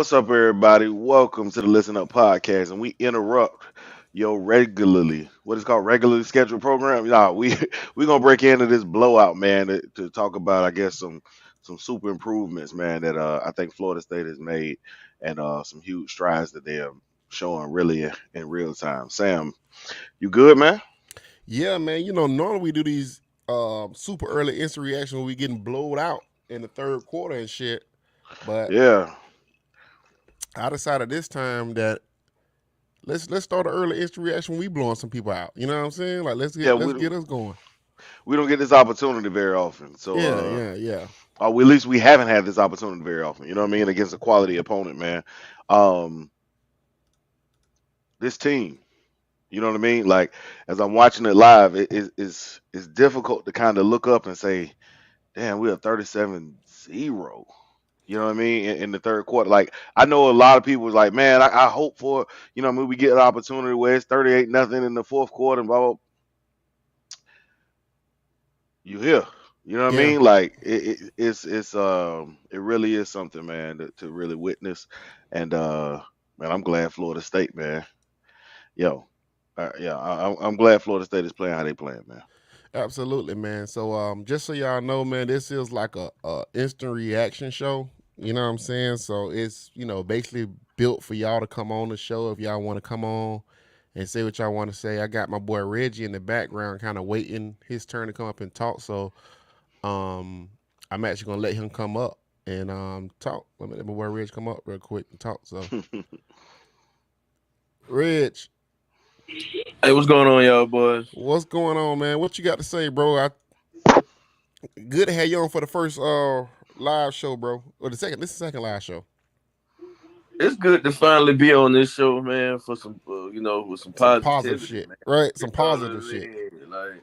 What's up, everybody? Welcome to the Listen Up podcast, and we interrupt your regularly what is called regularly scheduled program. Nah, we gonna break into this blowout, man, to talk about, I guess, some super improvements, man, that I think Florida State has made, and some huge strides that they are showing really in real time. Sam, you good, man? Yeah, man. Normally we do these super early instant reaction when we getting blowed out in the third quarter and shit. But Yeah, I decided this time that let's start an early instant reaction when we blowing some people out. You know what I'm saying? Like let's yeah. get let's get us going. We don't get this opportunity very often, so Yeah, yeah, yeah. or at least we haven't had this opportunity very often. You know what I mean? Against a quality opponent, man. Um, this team, you know what I mean? Like as I'm watching it live, it's difficult to kind of look up and say, "Damn, we are 37-0." You know what I mean? In the third quarter, like I know a lot of people was like, "Man, I hope for you know, what I mean, we get an opportunity where it's 38-0 in the fourth quarter and blah blah." You here? You know what I Yeah. mean? Like it really is something, man, to really witness. And man, I'm glad Florida State, man. Yo, yeah, I'm glad Florida State is playing how they playing, man. Absolutely, man. So just so y'all know, man, this is like a instant reaction show. You know what I'm saying? So it's, basically built for y'all to come on the show if y'all want to come on and say what y'all want to say. I got my boy Reggie in the background kind of waiting his turn to come up and talk. So um I'm actually gonna let him come up and talk. Let my boy Reg come up real quick and talk. So Reg, Hey, what's going on, y'all boys? what's going on, man? What you got to say, bro? Good to have you on for the first live show, bro. Or this is the second live show. It's good to finally be on this show, man, for some, with some Some positive positivity, shit, man. right? You Some know what I positive shit. mean? Like,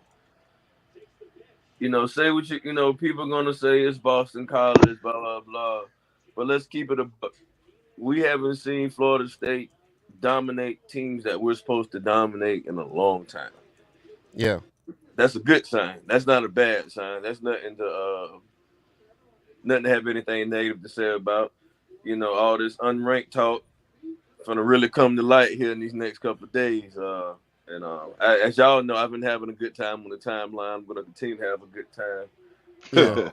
say what people gonna say it's Boston College, blah blah blah. But let's keep it a. We haven't seen Florida State dominate teams that we're supposed to dominate in a long time. Yeah. That's a good sign. That's not a bad sign. That's nothing to have anything negative to say about. All this unranked talk gonna really come to light here in these next couple of days. As y'all know, I've been having a good time on the timeline. I'm gonna continue to have a good time. Yeah.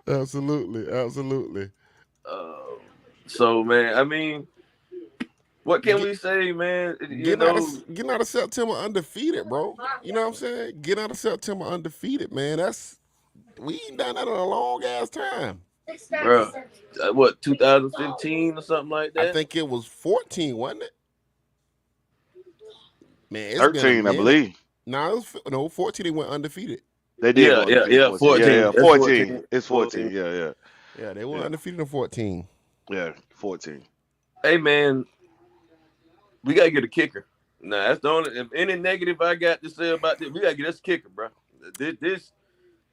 Absolutely, absolutely. uh, so, man, I mean, what can Get, we say, man? getting out of September undefeated, bro. You know what I'm saying? Getting out of September undefeated, man. We ain't done that in a long ass time. Bro, what 2015 or something like I that? think it was 14, wasn't it? Man, it's been a 13, I minute. believe. No, it was no 14. They went undefeated. They did Yeah, go yeah, undefeated yeah. 14. Yeah, 14. yeah, That's 14. 14. It's 14. 14. Yeah, yeah, Yeah, they went yeah, undefeated in 14. yeah. 14. Hey, man, we gotta get a kicker. Nah, that's the only. If any negative I got to say about this, we gotta get us a kicker, bro. This, this,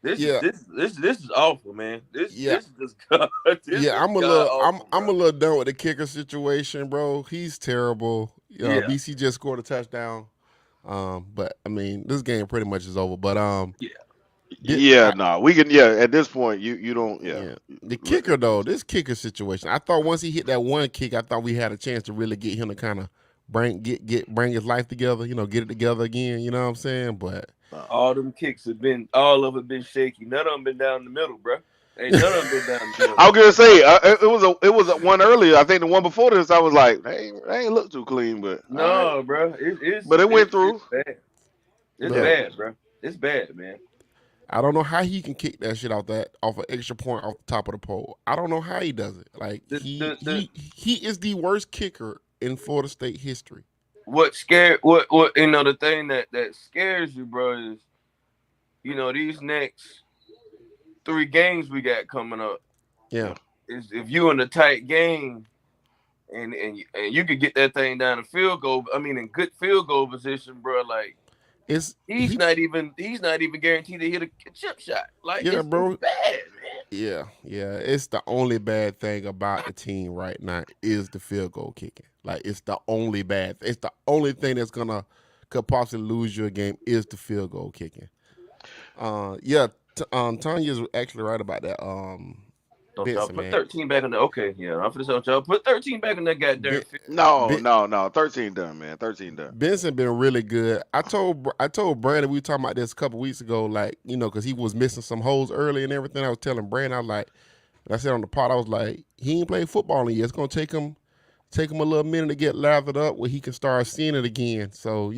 this is Yeah, this is awful, man. This yeah, this is just god. This yeah. is god I'm awful, I'm bro. a little done with the kicker situation, bro. He's terrible. Yeah, BC just scored a touchdown. But I mean, this game pretty much is over. But yeah. get Yeah, I, nah, we can. Yeah, at this point, you don't. Yeah, yeah, the kicker though, this kicker situation. I thought once he hit that one kick, I thought we had a chance to really get him to kind of bring his life together. Get it together again. You know what I'm saying? But nah. All them kicks have been, all of it been shaky. None of them been down the middle, bro. Ain't none of them been down the I middle. was gonna say it was a one earlier. I think the one before this, I was like, they ain't look too clean, but all right. No, bro. But it went It's through. bad. It's Yeah, but bad, bro. It's bad, man. I don't know how he can kick that shit off an extra point off the top of the pole. I don't know how he does it. Like The he the the he he is the worst kicker in Florida State history. what the thing that scares you, bro, is these next three games we got coming up Yeah. yeah, is if you in a tight game and you could get that thing down to field goal. I mean, in good field goal position, bro. Like It's he's he not even guaranteed to hit a chip shot. Like yeah, it's bro. bad, man. Yeah, yeah. It's the only bad thing about the team right now is the field goal kicking. Like it's the only bad. It's the only thing that's could possibly lose you a game is the field goal kicking. Yeah. Tanya's actually right about that. Don't y'all Benson, put man. 13 back in there? Okay, yeah, I'm finna say, don't y'all put 13 back in that goddamn Ben, field. No, ben, no, no. 13 done, man. 13 done. Benson been really good. I told Brandon, we were talking about this a couple weeks ago, like, because he was missing some holes early and everything. I was telling Brandon, I was like, and I said on the pod, I was like, he ain't played football in years. It's gonna take him a little minute to get lathered up where he can start seeing it again. So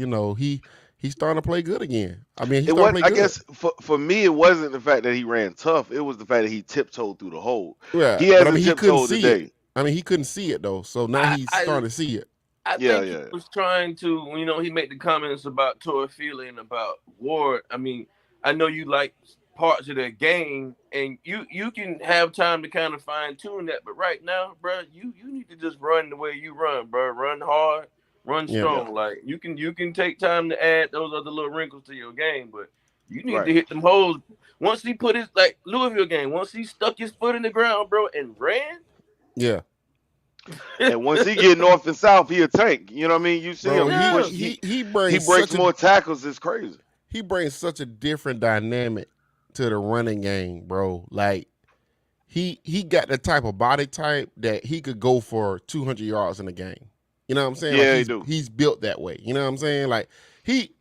he's starting to play good again. I mean, he's It starting was, to play I good. guess, for me, it wasn't the fact that he ran tough. It was the fact that he tiptoed through the hole. Yeah, He but I hasn't mean, he couldn't tiptoed see it. today. I mean, he couldn't see it though. So now I, he's I starting to see it. I Yeah, think he yeah. was trying to, he made the comments about Toafili and about Ward. I mean, I know you like parts of the game, and you can have time to kind of fine tune that. But right now, bro, you need to just run the way you run, bro. Run hard, run Yeah, Yeah. strong. Like you can take time to add those other little wrinkles to your game, but you need Right. to hit them holes. Once he put his like Louisville game, once he stuck his foot in the ground, bro, and ran. yeah, And once he get north and south, he a tank. You know what I mean? You see bro. him. He He Yeah, push. he he He brings breaks such a more tackles. It's crazy. he brings such a different dynamic to the running game, bro. Like he got the type of body type that he could go for 200 yards in a game. You know what I'm saying? Like Yeah, he he's do. he's built that way. You know what I'm saying? Like he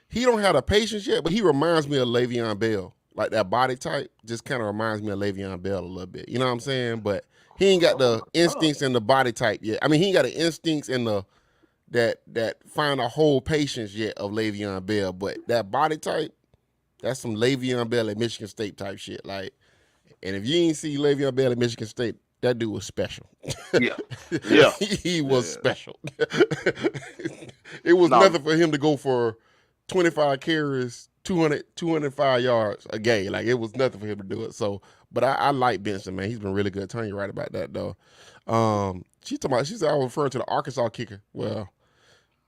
he don't have the patience yet, but he reminds me of Le'Veon Bell. Like that body type just kind of reminds me of Le'Veon Bell a little bit. You know what I'm saying? But he ain't got oh the my god, instincts and the body type yet. I mean, he ain't got the instincts and the that find a whole patience yet of Le'Veon Bell, but that body type, that's some Le'Veon Bell at Michigan State type shit. Like, and if you ain't see Le'Veon Bell at Michigan State, that dude was special. yeah, yeah. Yeah. He was Yeah. special. It was No. nothing for him to go for 25 carries, 205 yards a game. Like, it was nothing for him to do it. So, but I like Benson, man. He's been really good. Tell you right about that, though. She said I was referring to the Arkansas kicker. Well,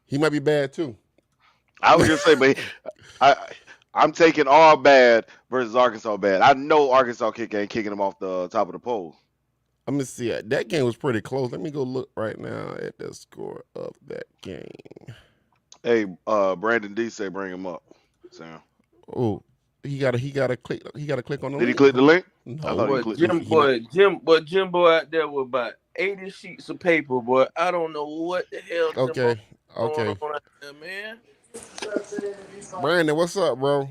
he might be bad too. I was just saying, but I I'm taking all bad versus Arkansas bad. I know Arkansas kick ain't kicking him off the top of the pole. Let me see. That game was pretty close. Let me go look right now at the score of that game. Hey, Brandon D say bring him up. Sam. Oh, he got to click. He got to click on the Did he link. click the link? I thought he No, Boy, clicked the Jim, link. he not. boy, Jim, boy, Jim, boy, out there with about 80 sheets of paper, boy. I don't know what the hell Jimbo Okay, going okay. on out there, man. Brandon, what's up, bro?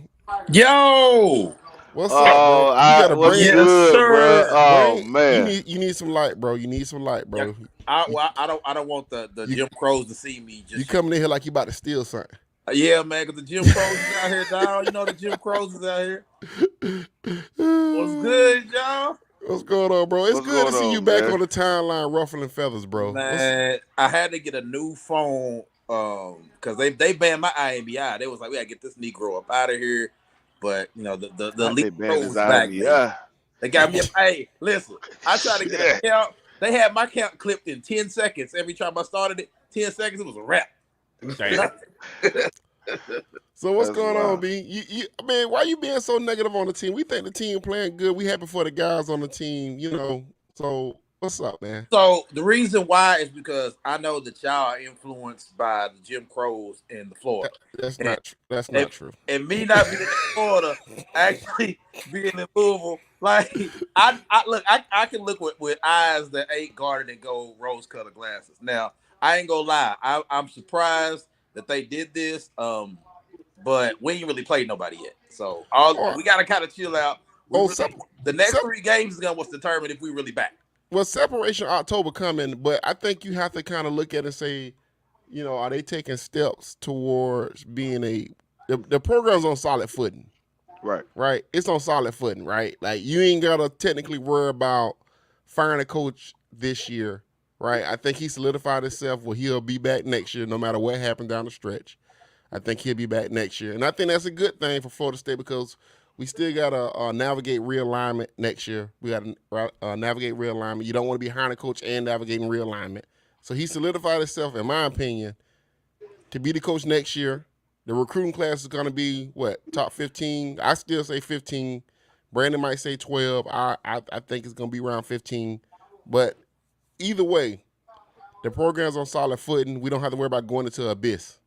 Yo, What's up, bro? Oh, You got a what's brain. yes, good, bro? sir. Oh Brain. You man. need some light, bro. You need some light, Yeah, bro. You, I don't want the you Jim Crows to see me you just yet. coming in here like you about to steal something. Yeah, man, because the Jim Crows is out here, dog. You know the Jim Crows is out here. What's good, y'all? What's going on, bro? It's What's good to going see you on, back man? on the timeline, ruffling feathers, bro. What's Man, I had to get a new phone because they banned my IMBI. They was like, we gotta get this Negro up out of here. But you know, the Not elite they banned his Crows back, baby. IMEI. They got me up. Hey, listen, I tried to get a Shit. count. They had my count clipped in 10 seconds. Every time I started it, 10 seconds, it was a wrap. damn? So what's That's going on, wild. B? Man, why you being so negative on the team? We think the team playing good. We happy for the guys on the team, So what's up, man? So the reason why is because I know that y'all are influenced by the Jim Crows in the Florida. That's And, not that's and, not true. and me not being in Florida, actually being in Louisville, like I can look with eyes that ain't guarded and gold rose colored glasses. Now, I ain't gonna lie, I'm surprised that they did this. But we ain't really played nobody yet. So Oh, we gotta kind of chill out. oh sep- The next sep- 3 games is gonna what's determine if we really back. well, separation October coming, but I think you have to kind of look at it and say, are they taking steps towards being the program's on solid footing, Right. right? It's on solid footing, right? Like you ain't gotta technically worry about firing a coach this year, right? I think he solidified himself where he'll be back next year, no matter what happens down the stretch. I think he'll be back next year, and I think that's a good thing for Florida State because we still got to navigate realignment next year. We got to navigate realignment. You don't want to be hiring a coach and navigating realignment. So he solidified himself, in my opinion, to be the coach next year. The recruiting class is going to be what, top 15? I still say 15. Brandon might say 12. I think it's going to be around 15. But either way, the program's on solid footing. We don't have to worry about going into abyss.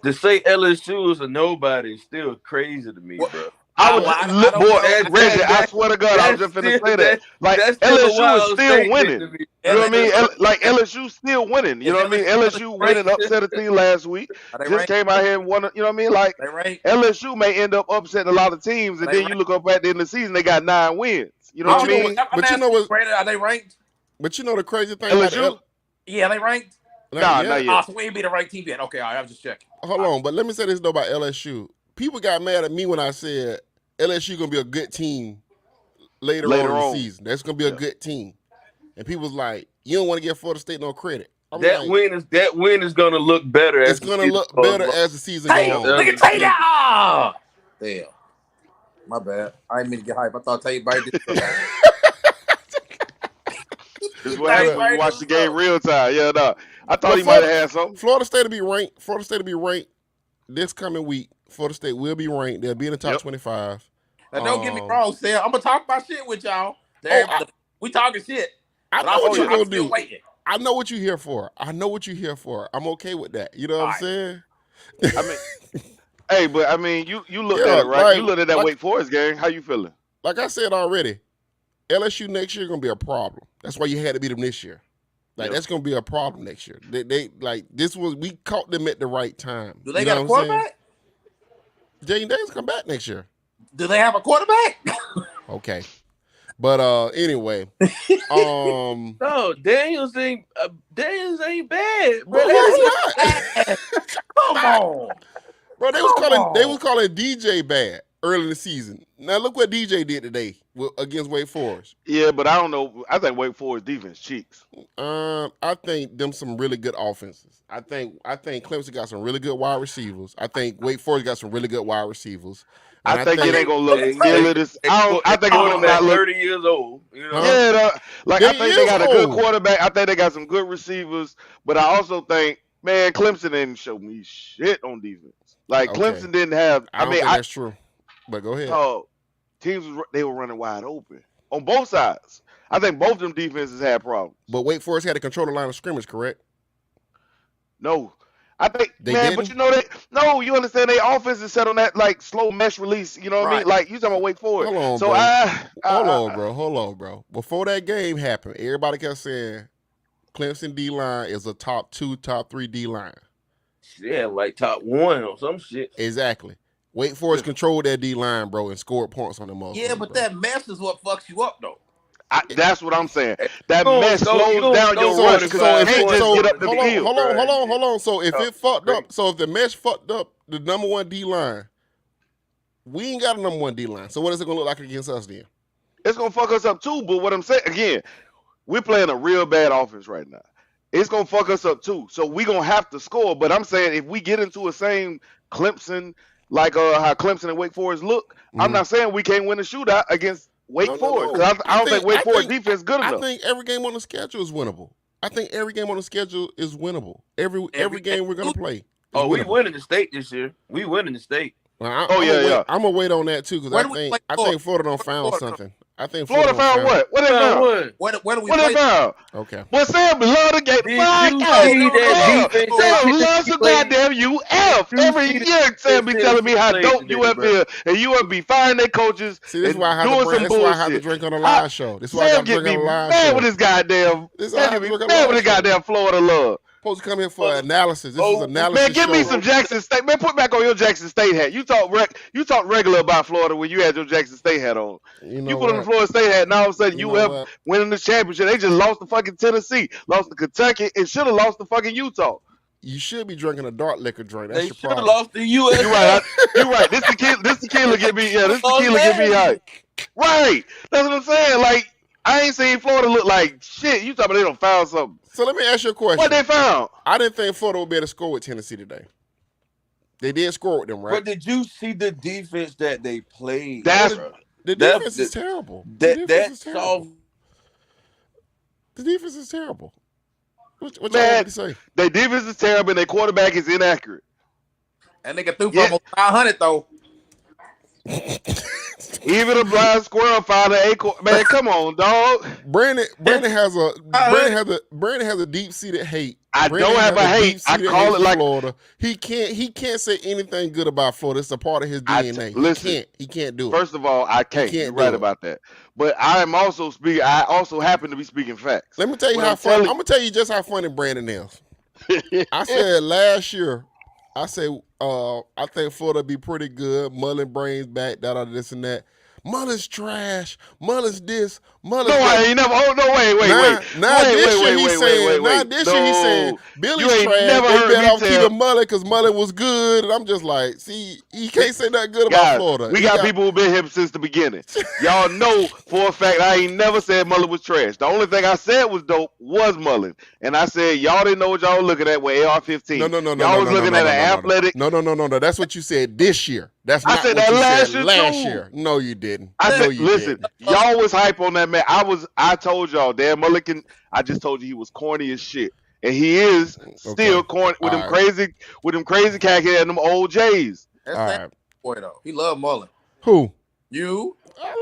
To say LSU is a nobody is still crazy to me, What bro. I Well, would, I don't boy, know. Reggie. I swear to God, I was just finna say that. Like that's still a LSU is wild still statement winning. to me. You know what I mean? LSU, Like LSU still winning. You is know what I mean? LSU LSU went and ranked? upset a team last week. Are they Just ranked? came out here and won. You know what I mean? Like They ranked? LSU may end up upsetting a lot of teams, Are and they then you ranked? look up at the end of the season, they got 9 wins. You know I what I don't know. mean? I'm but you know asking you, what? Brandon, are they ranked? But you know the crazy thing about the LSU? Yeah, they ranked. not Nah, yet. not yet. So we ain't be the ranked team yet. Okay, all right, I'm just checking. Hold on, but let me say this though about LSU. People got mad at me when I said LSU gonna be a good team later on Later in the on, season. That's gonna be a yeah. good team. And people was like, you don't want to give Florida State no credit. I'm That like, win is gonna look better it's as the gonna season look goes better along. as the season Hey, go look on. at Tay now. Oh, damn. My bad. I didn't mean to get hype. I thought Tay might do something. This is what Tay happens when you might watch do the game something. real time. Yeah, no. I thought But he might have had something. Florida State will be ranked. Florida State will be ranked this coming week. Florida State will be ranked. They'll be in the top Yep. 25. Now, don't get me Um, wrong, Sam. I'm gonna talk my shit with y'all. We talking shit, I but know what Oh, you're yeah. I'm gonna still do. waiting. I know what you're here for. I know what you're here for. I'm okay with that. You know what All I'm right. saying? I mean, hey, but I mean, you looked at Yeah, it, right? You like looked at that like Wake Forest game. How you feeling? like I said already, LSU next year gonna be a problem. That's why you had to beat them this year. Like Yep. that's gonna be a problem next year. They like this was we caught them at the right time. Do they You got know a what I'm saying? quarterback? Jaden Davis come back next year. Do they have a quarterback? Okay. But anyway, No, Daniels ain't bad, bro. bro, he's not. Come on. Bro, they Come was calling DJ bad early in the season. Now look what DJ did today against Wake Forest. Yeah, but I don't know. I think Wake Forest defense cheeks. I think them some really good offenses. I think Clemson got some really good wide receivers. I think Wake Forest got some really good wide receivers. And I think it ain't gonna look They, nearly they, this. they, I think it's gonna quarterback not look. 30 years old. You know, Huh? Yeah, like They I think they is got a good old. quarterback. I think they got some good receivers, but I also think, man, Clemson didn't show me shit on defense. Like Okay. Clemson didn't have. I don't think that's true. But go ahead. Teams they were running wide open on both sides. I think both them defenses had problems. But Wake Forest had to control the line of scrimmage, correct? No, I think They man, didn't? but you know they no. You understand? Their offense is set on that like slow mesh release. You know what I mean? Right. Like you talking about Wake Forest. Hold on, So bro. I Hold on, bro. Before that game happened, everybody kept saying Clemson D line is a top 2, top 3 D line. yeah, like top 1 or some shit. Exactly. Wake Forest controlled that D line, bro, and scored points on them motherfuckers. Yeah, but bro. that mess is what fucks you up, though. that's what I'm saying. That You mess don't go- you slows don't down go your So rush if, because so you if can't it, just so get up the hold on, field. hold on. So if it fucked Great. up, so if the mesh fucked up the number 1 D line, we ain't got a number 1 D line. So what is it gonna look like against us then? It's gonna fuck us up too. But what I'm saying again, we're playing a real bad offense right now. It's gonna fuck us up too. So we gonna have to score. But I'm saying if we get into a same Clemson, like how Clemson and Wake Forest look, I'm not saying we can't win a shootout against Wake Forest. 'Cause I don't think Wake Forest defense good enough. I think every game on the schedule is winnable. Every game game we're gonna play. Oh, we winnable. winning the state this year. We winning the state. Well, yeah. I'm gonna wait on that too because Where do we play I Florida? think Florida don't found Florida? something. I think Florida found what? What they found? Where do we What play? they found? Okay. Well, Sam love to get Did fuck you out. see that defense that Sam loves Tennessee to played? goddamn UF. Did you Every see the year, Sam be defense telling me how Tennessee dope played UF today, is, and UF be firing their coaches See, this is and why I have doing to some this is why I have to bullshit. drink on the live show. This is why I Sam got to get drink me on the live mad show. with his goddamn. This is why I Sam have get to me drink on mad the with his live show. goddamn Florida love. Supposed to come in for analysis. This is Oh, analysis Man, give me show. some Jackson State. Man, put back on your Jackson State hat. You talk regular about Florida when you had your Jackson State hat on. You know You put on the what? Florida State hat, and all of a sudden You know UF what? winning the championship. They just lost to fucking Tennessee, lost to Kentucky, and should have lost to fucking Utah. You should be drinking a dark liquor drink. That's They your should have problem. lost the U.S. You're right. You're right. This tequila get me. Yeah, this tequila get me hype. Right. That's what I'm saying. Like I ain't seen Florida look like shit. You talking about they don't found something? So let me ask you a question. What they found? I didn't think Florida would be able to score with Tennessee today. They did score with them, right? But did you see the defense that they played? That's- bro? The defense is terrible. The defense is terrible. solved. The defense is terrible. What y'all Man. want me to say? Their defense is terrible, and their quarterback is inaccurate. That nigga threw for Yeah. almost 500 though. Even a blind squirrel found an acorn. Man, come on, dog. Brandon has a deep seated hate I don't Brandon have has a a hate. deep I seated call hate it for like Florida. He can't say anything good about Florida. It's a part of his DNA. listen. He can't do it. First of all, I He can't. You're can't right do it. about that. But I am also speaking. I also happen to be speaking facts. Let me tell you What how I'm fun. telling. I'm gonna tell you just how funny Brandon is. I said last year, I said, I think Florida be pretty good. Mullen brings back this and that. Mullen's trash. Mullen's this. No, Mullen's I that. ain't never. Oh no, Now this year he's saying, No, you Billy's ain't trash. never They heard better me off tell. keeping Mullen because Mullen was good. And I'm just like, see, he can't say nothing good about Guys, Florida. we He got got people who've been here since the beginning. Y'all know for a fact I ain't never said Mullen was trash. The only thing I said was dope was Mullen, and I said y'all didn't know what y'all were looking at with no, AR-15. no, no, no, Y'all no, was no, no, looking no, at no, an no, no, athletic. no, no, no, no, no. That's what you said this year. That's I not said what that you last said year last too. year. No, you didn't. I No, said, you listen, didn't. y'all was hype on that man. I told y'all, Dan Mulligan. I just told you he was corny as shit, and he is Okay. still corny All right. with them crazy khaki and them old J's. That's All that right. boy though. He love Mullen. Who? You?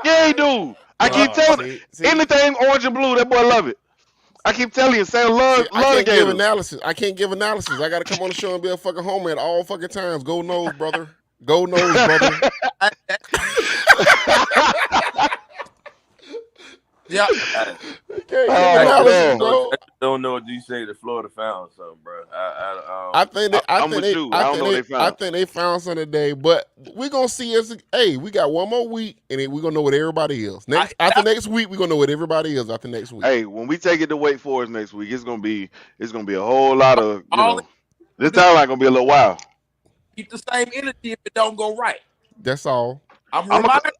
Yeah, he do. I keep telling See, anything orange and blue, that boy love it. I keep telling you, Sam see, I love the can't give Gators. analysis. I can't give analysis. I got to come on the show and be a fucking homer at all fucking times. Go nose, brother. Go nose, brother. Yeah. You can't give Oh analysis, man, bro. I don't know what you say that Florida found something, bro. I think they, I I'm think with they, you. I I don't think know what they, they I found. think they found something today. But we gonna see us. Hey, we got one more week, and then we gonna know what everybody is. After next week, we gonna know what everybody is. After next week, Hey, when we take it to Wake Forest next week, it's gonna be a whole lot of All This timeline gonna be a little wild. keep the same energy if it don't go right. that's all. I'm I'm reminded.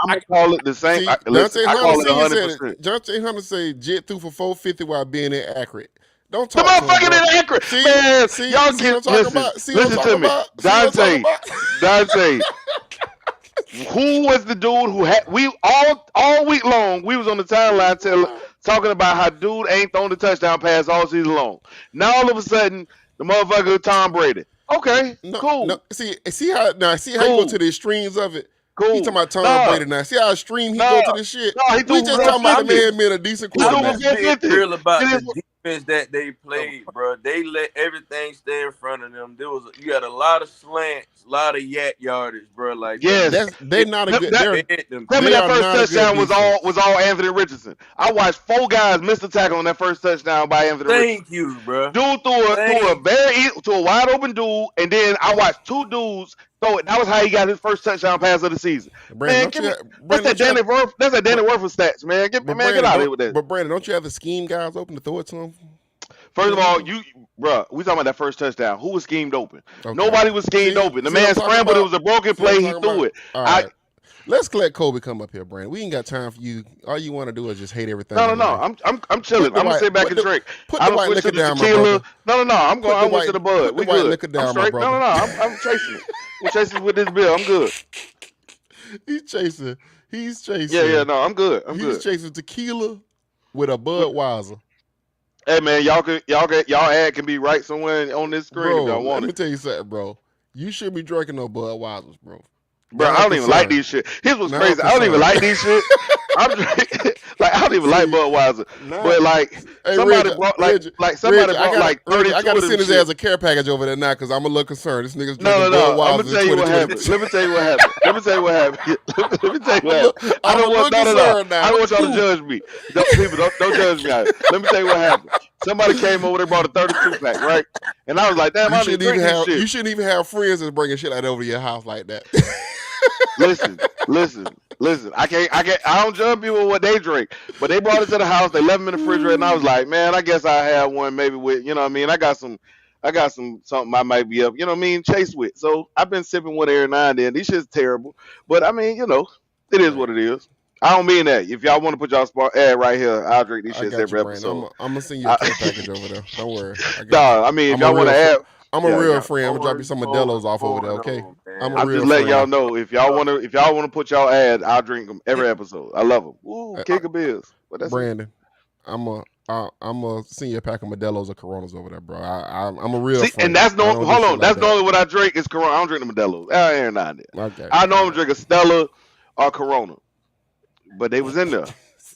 gonna call it the same. See, Listen, Dante I Hunter call it Senior said 100%. it. Dante Hunter said jet through for 450 while being inaccurate. Don't The talk to him, bro. motherfucking inaccurate See, man. see, Y'all see what get I'm talking about. See what I'm listen talking to me, about. See what I'm talking Dante. about. Dante, who was the dude who had we all week long? We was on the timeline talking about how dude ain't thrown the touchdown pass all season long. Now all of a sudden, the motherfucker Tom Brady. Okay, No, no. cool, See how you go to cool, the extremes of it. He talking cool. about Tom Nah, Brady now. See how extreme he nah, go to this shit. nah. He We threw for just Bro, talking about the 450. man being a decent He threw I'm for quarterback. just being 450. real about It the is. defense that they played, bro. They let everything stay in front of them. You had a lot of slants, a lot of yardage, bro. Like them, Yes. They're not a good. That, fed them Tell me They crazy. that are first not a good touchdown was defense. all Anthony Richardson. I watched 4 guys miss the tackle on that first touchdown by Anthony Richardson. Thank you, bro. Dude threw a Thank to a wide open dude, and then I watched 2 dudes throw it. That was how he got his first touchdown pass of the season. Brandon, Man, don't give you me have, Brandon, don't you have, That's that Danny but, Werfel stats, man. but Get Brandon, out of don't, here with that. but Brandon, don't you have the scheme guys open to throw it to him? First of all, bruh, we talking about that first touchdown. Who was schemed open? Okay. Nobody was schemed See, open. The see what I'm man talking scrambled. It about? was a broken See what I'm play. He talking threw about? it. All I right. Let's let Kobe come up here, Brandon. We ain't got time for you. All you want to do is just hate everything No, no, in no. life. I'm chilling. I'm gonna sit back and drink. Put I the don't white switch to liquor the down, my tequila. brother. No, no, no. I went to the bud. Put the We white good. liquor I'm down, my straight. No, brother. no, no. I'm chasing it. I'm chasing with this bill. I'm good. He's chasing. He's Yeah, yeah. chasing. No, I'm good. I'm He's good. chasing tequila with a Budweiser. Hey man, y'all ad can be right somewhere on this screen if Bro, y'all let want me it. tell you something, bro. You should be drinking no Budweisers, bro. Bro, Now I I'm don't even like concerned. these shit. Here's what's Now I'm crazy. I don't even concerned. like these shit. I'm drinking, like I don't even like See, Budweiser. now, But like hey somebody brought Reggie, like I 32 gotta of them send his shit. ass a care package over there now because I'm a little concerned. This nigga's No, no, drinking no. I'm Budweiser gonna in tell you what 2020. happened. Let me tell you what happened. Let me tell you what happened. Let me tell you what happened. I I'm a don't little want no, no, no. concerned I now. don't want y'all to judge me. Don't judge me. Let me tell you what happened. Somebody came over. They brought a 32 pack, right? And I was like, damn, I don't even drink this shit. You shouldn't even have friends that's bringing shit like that over to your house like that. Listen. I don't judge people with what they drink, but they brought it to the house. They left them in the refrigerator, and I was like, man, I guess I have one maybe with, you know what I mean. I got some something I might be up, you know what I mean, chase with. So I've been sipping one every now and then. These shit's terrible, but I mean, it is Right. what it is. I don't mean that. If y'all want to put y'all spot ad right here, I'll drink these I shits got you, every Brandon. episode. I'm gonna send you a care package over there. Don't worry. I got Nah, you. I mean, if I'm a y'all want to real add, I'm a yeah, real yeah. friend. I'm gonna drop you some Modelo's off over there, okay? On, I'm man. a I'm real just letting y'all friend. know if y'all want to put y'all ad, I'll drink them every episode. I love them. Ooh, kick of beers. But that's it. Brandon, I'm a send you a pack of Modelo's or Coronas over there, bro. I'm a real See, and friend. that's I no. don't do Hold shit on, like that's that. normally what I drink is Corona. I don't drink the Modelo's. Every now and then. Okay. I All normally right. drink a Stella or Corona, but they was in there.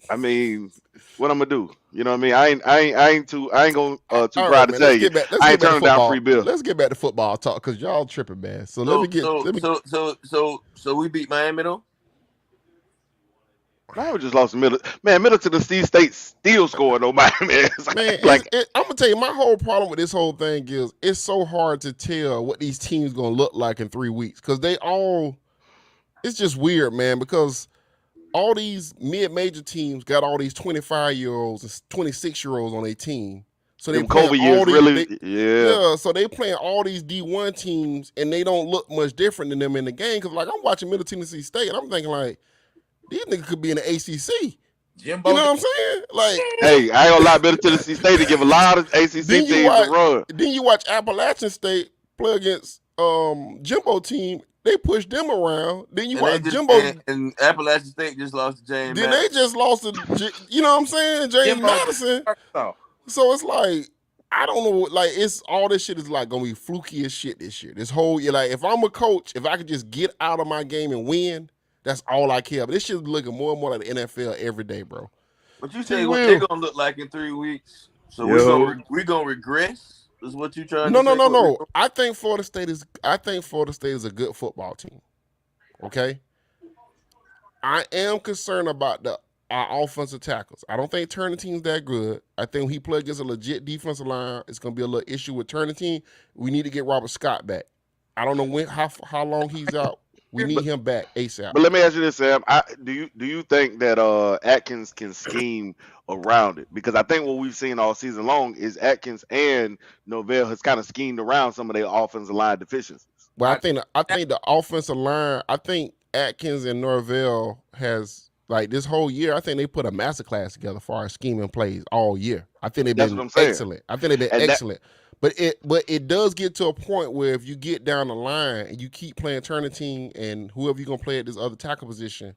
I mean, what I'm gonna do? You know what I mean? I ain't gonna too All proud right, to man. tell you. Let's I get ain't back to turning down free football. bill. Let's get back to football talk because y'all tripping, man. So So so so so so so we beat Miami though. Miami just lost to Middle. Man, Middle Tennessee State still scoring on Miami. Man, Like I'm gonna tell you, my whole problem with this whole thing is it's so hard to tell what these teams gonna look like in 3 weeks because it's just weird, man. Because all these mid-major teams got all these 25-year-olds and 26-year-olds on their team, so they them playing COVID years all these. really, yeah. Yeah, so they playing all these D1 teams, and they don't look much different than them in the game. Because like I'm watching Middle Tennessee State, and I'm thinking like these niggas could be in the ACC. Jimbo. You know what I'm saying? Like, Hey, I ain't gonna lie, Middle Tennessee State to give a lot of ACC then you teams a watch, run. then you watch Appalachian State play against Jimbo team. They push them around. Then you watch Jimbo. And Appalachian State just lost to James. Then they just lost to, you know what I'm saying, James Jimbo. Madison. So it's like I don't know. Like it's all this shit is like gonna be fluky as shit this year. This whole year, like if I'm a coach, if I could just get out of my game and win, that's all I care. But this shit's looking more and more like the NFL every day, bro. But you say what they're gonna look like in 3 weeks. So we're gonna regress. Is what you trying to say? No. I think Florida State is a good football team. Okay. I am concerned about our offensive tackles. I don't think Turnitin's that good. I think when he play against a legit defensive line, it's gonna be a little issue with Turnitin. We need to get Robert Scott back. I don't know how long he's out. We need him back ASAP. But let me ask you this, Sam. Do you think that Atkins can scheme around it? Because I think what we've seen all season long is Atkins and Novell has kind of schemed around some of their offensive line deficiencies. Well, I think the offensive line. I think Atkins and Norvell has like this whole year. I think they put a masterclass together for our scheming plays all year. I think they've been excellent. I think they've been excellent. But it does get to a point where if you get down the line and you keep playing Turnitin and whoever you're gonna play at this other tackle position,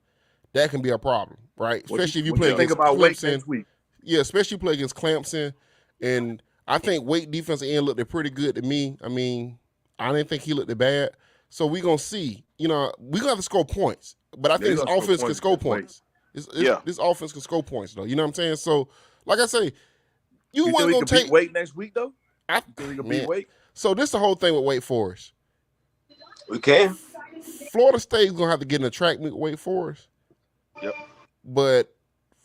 that can be a problem, right? Especially if you play against Clemson. Yeah, especially if you play against Clemson. And I think Wake defensive end looked pretty good to me. I mean, I didn't think he looked bad. So we're gonna see. You know, we're gonna have to score points. But I think this offense can score points. This offense can score points though. You know what I'm saying? So, like I say, you want to take Wake next week though. So this is the whole thing with Wake Forest. We can. Florida State's gonna have to get in a track meet with Wake Forest. Yep. But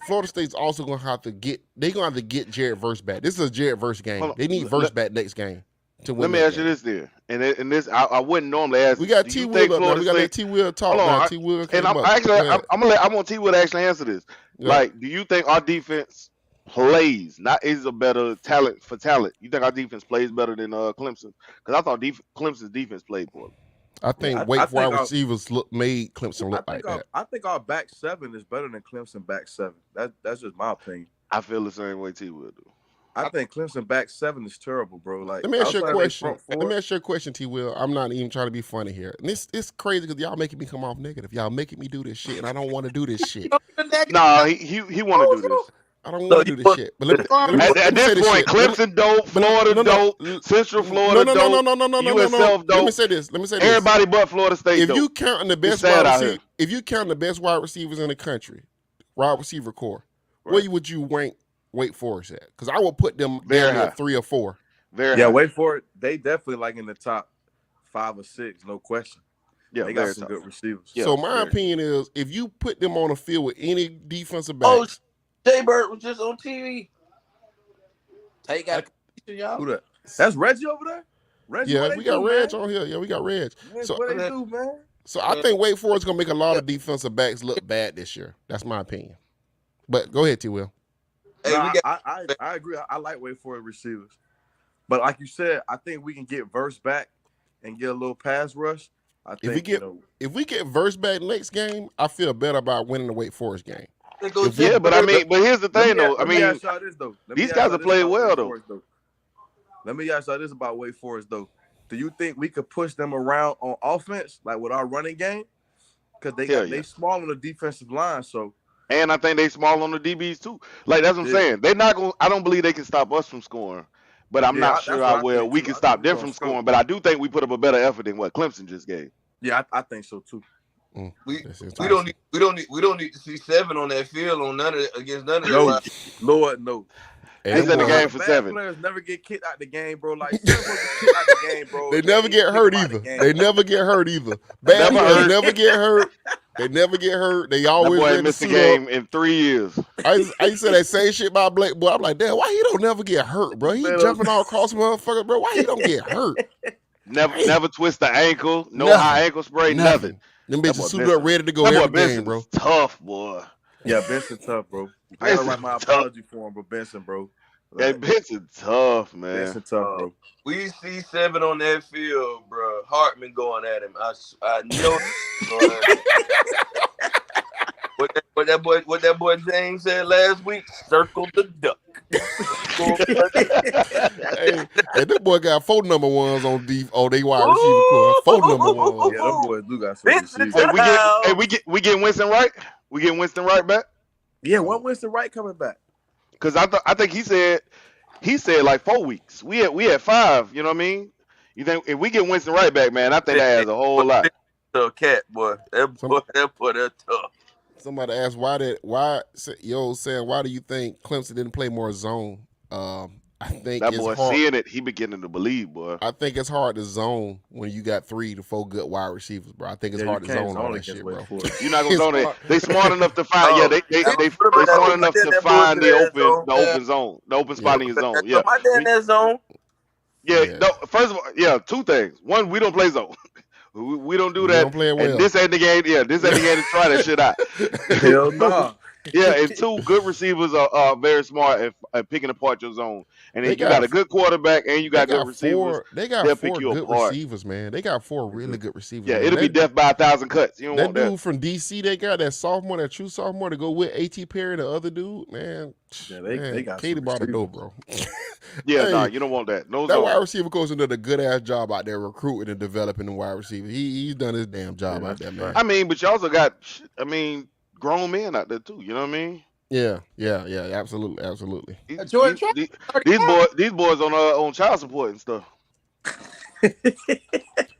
Florida State's also gonna have to get Jared Verse back. This is a Jared Verse game. They need Verse back next game to win. Let me ask you this then, and this I wouldn't normally ask. We got T Will up now. We got to let T Will talk now. T Will, and I want T Will to actually answer this. Yeah. Like, do you think our defense plays, not is a better talent for talent? You think our defense plays better than Clemson? Because I thought Clemson's defense played poorly. I think wide receivers made Clemson look like that. I think our back seven is better than Clemson back seven. That's just my opinion. I feel the same way T will do. I think Clemson back seven is terrible, bro. Like, let me ask you a question. Let me ask you a question, T. Will. I'm not even trying to be funny here. And it's crazy because y'all making me come off negative. Y'all making me do this shit, and I don't want to do this shit. Nah, he want to do this. I don't want to do this shit. But at this point, Clemson dope, Florida dope, Central Florida dope, USF dope. Let me say this. Everybody but Florida State dope. If you counting the best wide receivers in the country, wide receiver core, where would you rank Wake Forest at? Because I would put them down at 3 or 4. Very high. Wake Forest, they definitely like in the top 5 or 6, no question. Yeah, they got some good receivers. Yeah, so my opinion is, if you put them on the field with any defensive backs, Jay Bird was just on TV. Take out y'all. Who that? That's Reggie over there? Reggie, we got Reg on here. Yeah, we got Reg. So what they do, man? So I think Wake Forest is gonna make a lot of defensive backs look bad this year. That's my opinion. But go ahead, T. Will. Hey, I agree. I like Wake Forest receivers. But like you said, I think we can get Verse back and get a little pass rush. I think if we get Verse back next game, I feel better about winning the Wake Forest game. But here's the thing, though. These guys have played well, though. Let me ask y'all this about Wake Forest, though. Do you think we could push them around on offense, like with our running game? Because they small on the defensive line, so. And I think they small on the DBs too. Like, that's what I'm saying. They're not going. I don't believe they can stop us from scoring, but I'm not sure we can stop them from scoring. But I do think we put up a better effort than what Clemson just gave. Yeah, I think so too. We don't need to see 7 on that field on against none of them. Lord, no. He's in the game for bad 7. Players never get kicked out the game, bro. Like 7 get kicked out the game, bro. They never get hurt either. They never get hurt either. Bad Never players hurt. never get hurt. They never get hurt. They That always boy ready ain't to missed the suit game up. in 3 years. I used to say that same shit about Blake, boy. I'm like, damn, why he don't never get hurt, bro? He jumping all across motherfucker, bro. Why he don't get hurt? Never twist the ankle. No high ankle spray. Nothing. Them bitches suited up ready to go that every boy game, bro. Tough, boy. Yeah, Benson tough, bro. I gotta write my apology for him, bro. Benson, bro. Hey, Benson tough, man. Benson tough, bro. We see 7 on that field, bro. Hartman going at him. I know. What that boy James said last week? Circle the duck. hey, that boy got 4 number ones on they wide receiver core. 4 number ones. Yeah, them boys do got some receivers. We get Winston Wright. We get Winston Wright back. Yeah, when Winston Wright coming back? Because I think he said like 4 weeks. We had 5. You know what I mean? You think if we get Winston Wright back, man, I think that has a whole lot. Cat boy, that boy, that's tough. Somebody asked why do you think Clemson didn't play more zone? I think that it's boy hard. Seeing it, he beginning to believe, boy. I think it's hard to zone when you got 3 to 4 good wide receivers, bro. I think it's hard to zone all that shit, bro. You're not gonna zone it. They smart enough to find. They smart enough to find the open zone, the open spot in your zone. Yeah, my dad in that zone. Yeah. No, first of all, 2 things. One, we don't play zone. We don't do that. Don't play it well. And this ain't the game. Yeah, this ain't the game to try that shit out. Hell no. Yeah, and 2 good receivers are very smart at picking apart your zone. And then you got a good quarterback and you got good receivers. They got 4 good receivers, man. They got 4 really good receivers. Yeah, it'll be death by 1,000 cuts. You don't want that. That dude from DC, they got that sophomore, that true sophomore to go with A.T. Perry, the other dude, man. Yeah, they got Katie bought the door, bro. Yeah, nah, you don't want that. No that zone. wide receiver coach done a good ass job out there recruiting and developing the wide receiver. He's done his damn job out there, man. I mean, but you also got, grown men out there too. You know what I mean? Yeah, absolutely. These boys on child support and stuff.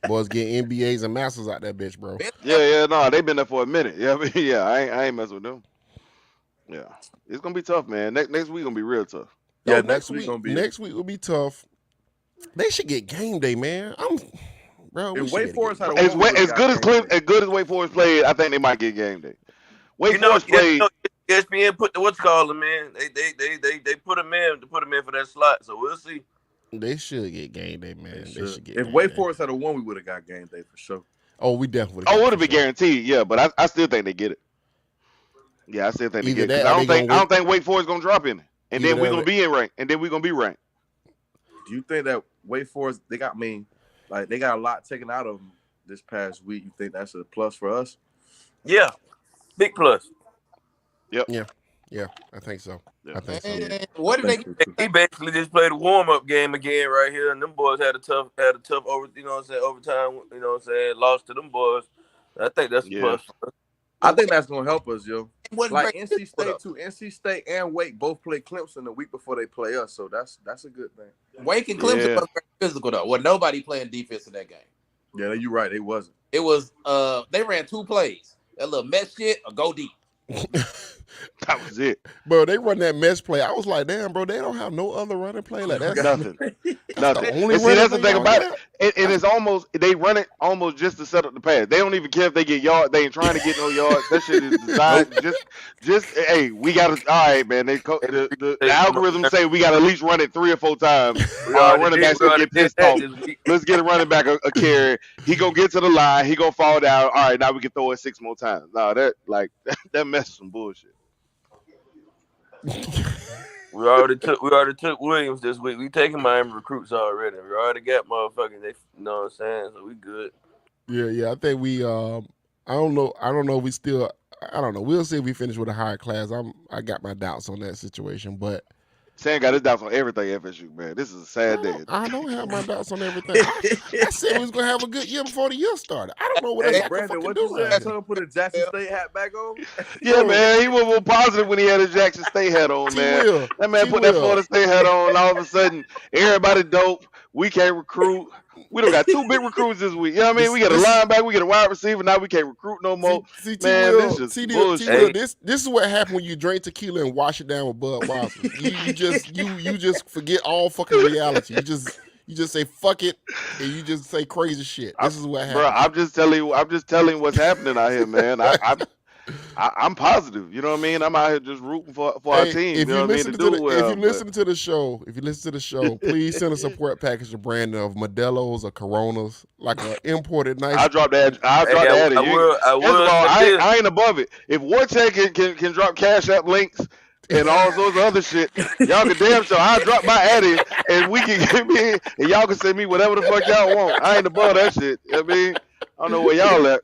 Boys getting MBAs and masters out that bitch, bro. No, they've been there for a minute. I ain't messing with them. Yeah, it's gonna be tough, man. Next week gonna be real tough. Yeah, next week will be tough. They should get game day, man. Wake Forest had as good as Wake Forest played, I think they might get game day. Wake Forest played. ESPN put what's called them, man. They put him in for that slot, so we'll see. They should get game day, man. They should get. If Wake Forest had won, we would have got game day for sure. Oh, we definitely. Would have been guaranteed, yeah. But I still think they get it. Yeah, I still think they get it. I don't think Wake Forest gonna drop in it, and then we're gonna be in ranked, and then we're gonna be ranked. Do you think that Wake Forest they got a lot taken out of them this past week? You think that's a plus for us? Yeah, big plus. Yep. Yeah, I think so. Yeah. I think so. What did they? He basically just played a warm up game again right here, and them boys had a tough overtime. You know what I'm saying, lost to them boys. I think that's a plus. I think that's gonna help us, yo. Like NC State too. NC State and Wake both play Clemson the week before they play us, so that's a good thing. Wake and Clemson was very physical though. Well, nobody playing defense in that game. Yeah, you're right. It wasn't. It was they ran 2 plays. That little mesh shit or go deep. That was it, bro. They run that mesh play. I was like, damn, bro. They don't have no other running play like that. Nothing. The only that's the thing about it. And it's almost they run it almost just to set up the pass. They don't even care if they get yards. They ain't trying to get no yards. That shit is designed just. Hey, we got to. All right, man. The algorithm say we got to at least run it 3 or 4 times. Running backs gonna get pissed off. Let's get a running back a carry. He gonna get to the line. He gonna fall down. All right, now we can throw it 6 more times. No, that messes some bullshit. We already took Williams this week. We taking Miami recruits already. We already got motherfuckers. They, you know what I'm saying? So we good. Yeah. I think we. I don't know. We still. I don't know. We'll see if we finish with a higher class. I got my doubts on that situation, but. Sam got his doubts on everything FSU, man. This is a sad day. I don't have my doubts on everything. I said we was gonna have a good year before the year started. I don't know what else Brandon, I what can you do. said? Put a Jackson State hat back on. Yeah, man. He was more positive when he had his Jackson State hat on, man. That man put that Florida State hat on, and all of a sudden, everybody dope. We can't recruit. We don't got two big recruits this week. You know what I mean? This We got a this linebacker, we got a wide receiver. Now we can't recruit no more. see T Man, this Will is T Will. bullshit. This is what happened when you drink tequila and wash it down with Budweiser. You just forget all fucking reality. You just say fuck it and you just say crazy shit. This is what happened. Bro, I'm just telling you what's happening out here, man. I'm positive. You know what I mean? I'm out here just rooting for our team. If you know what I mean? To do well. If you listen to the show, please send a support package to Brandon of Modelo's or Coronas, like an imported nice. I'll drop that. I'll drop that. I will. I ain't above it. If Warcheck can drop Cash App links and all sorts of other shit, y'all can damn sure I'll drop my addy and we can get me and y'all can send me whatever the fuck y'all want. I ain't above that shit. I mean, I don't know where y'all at.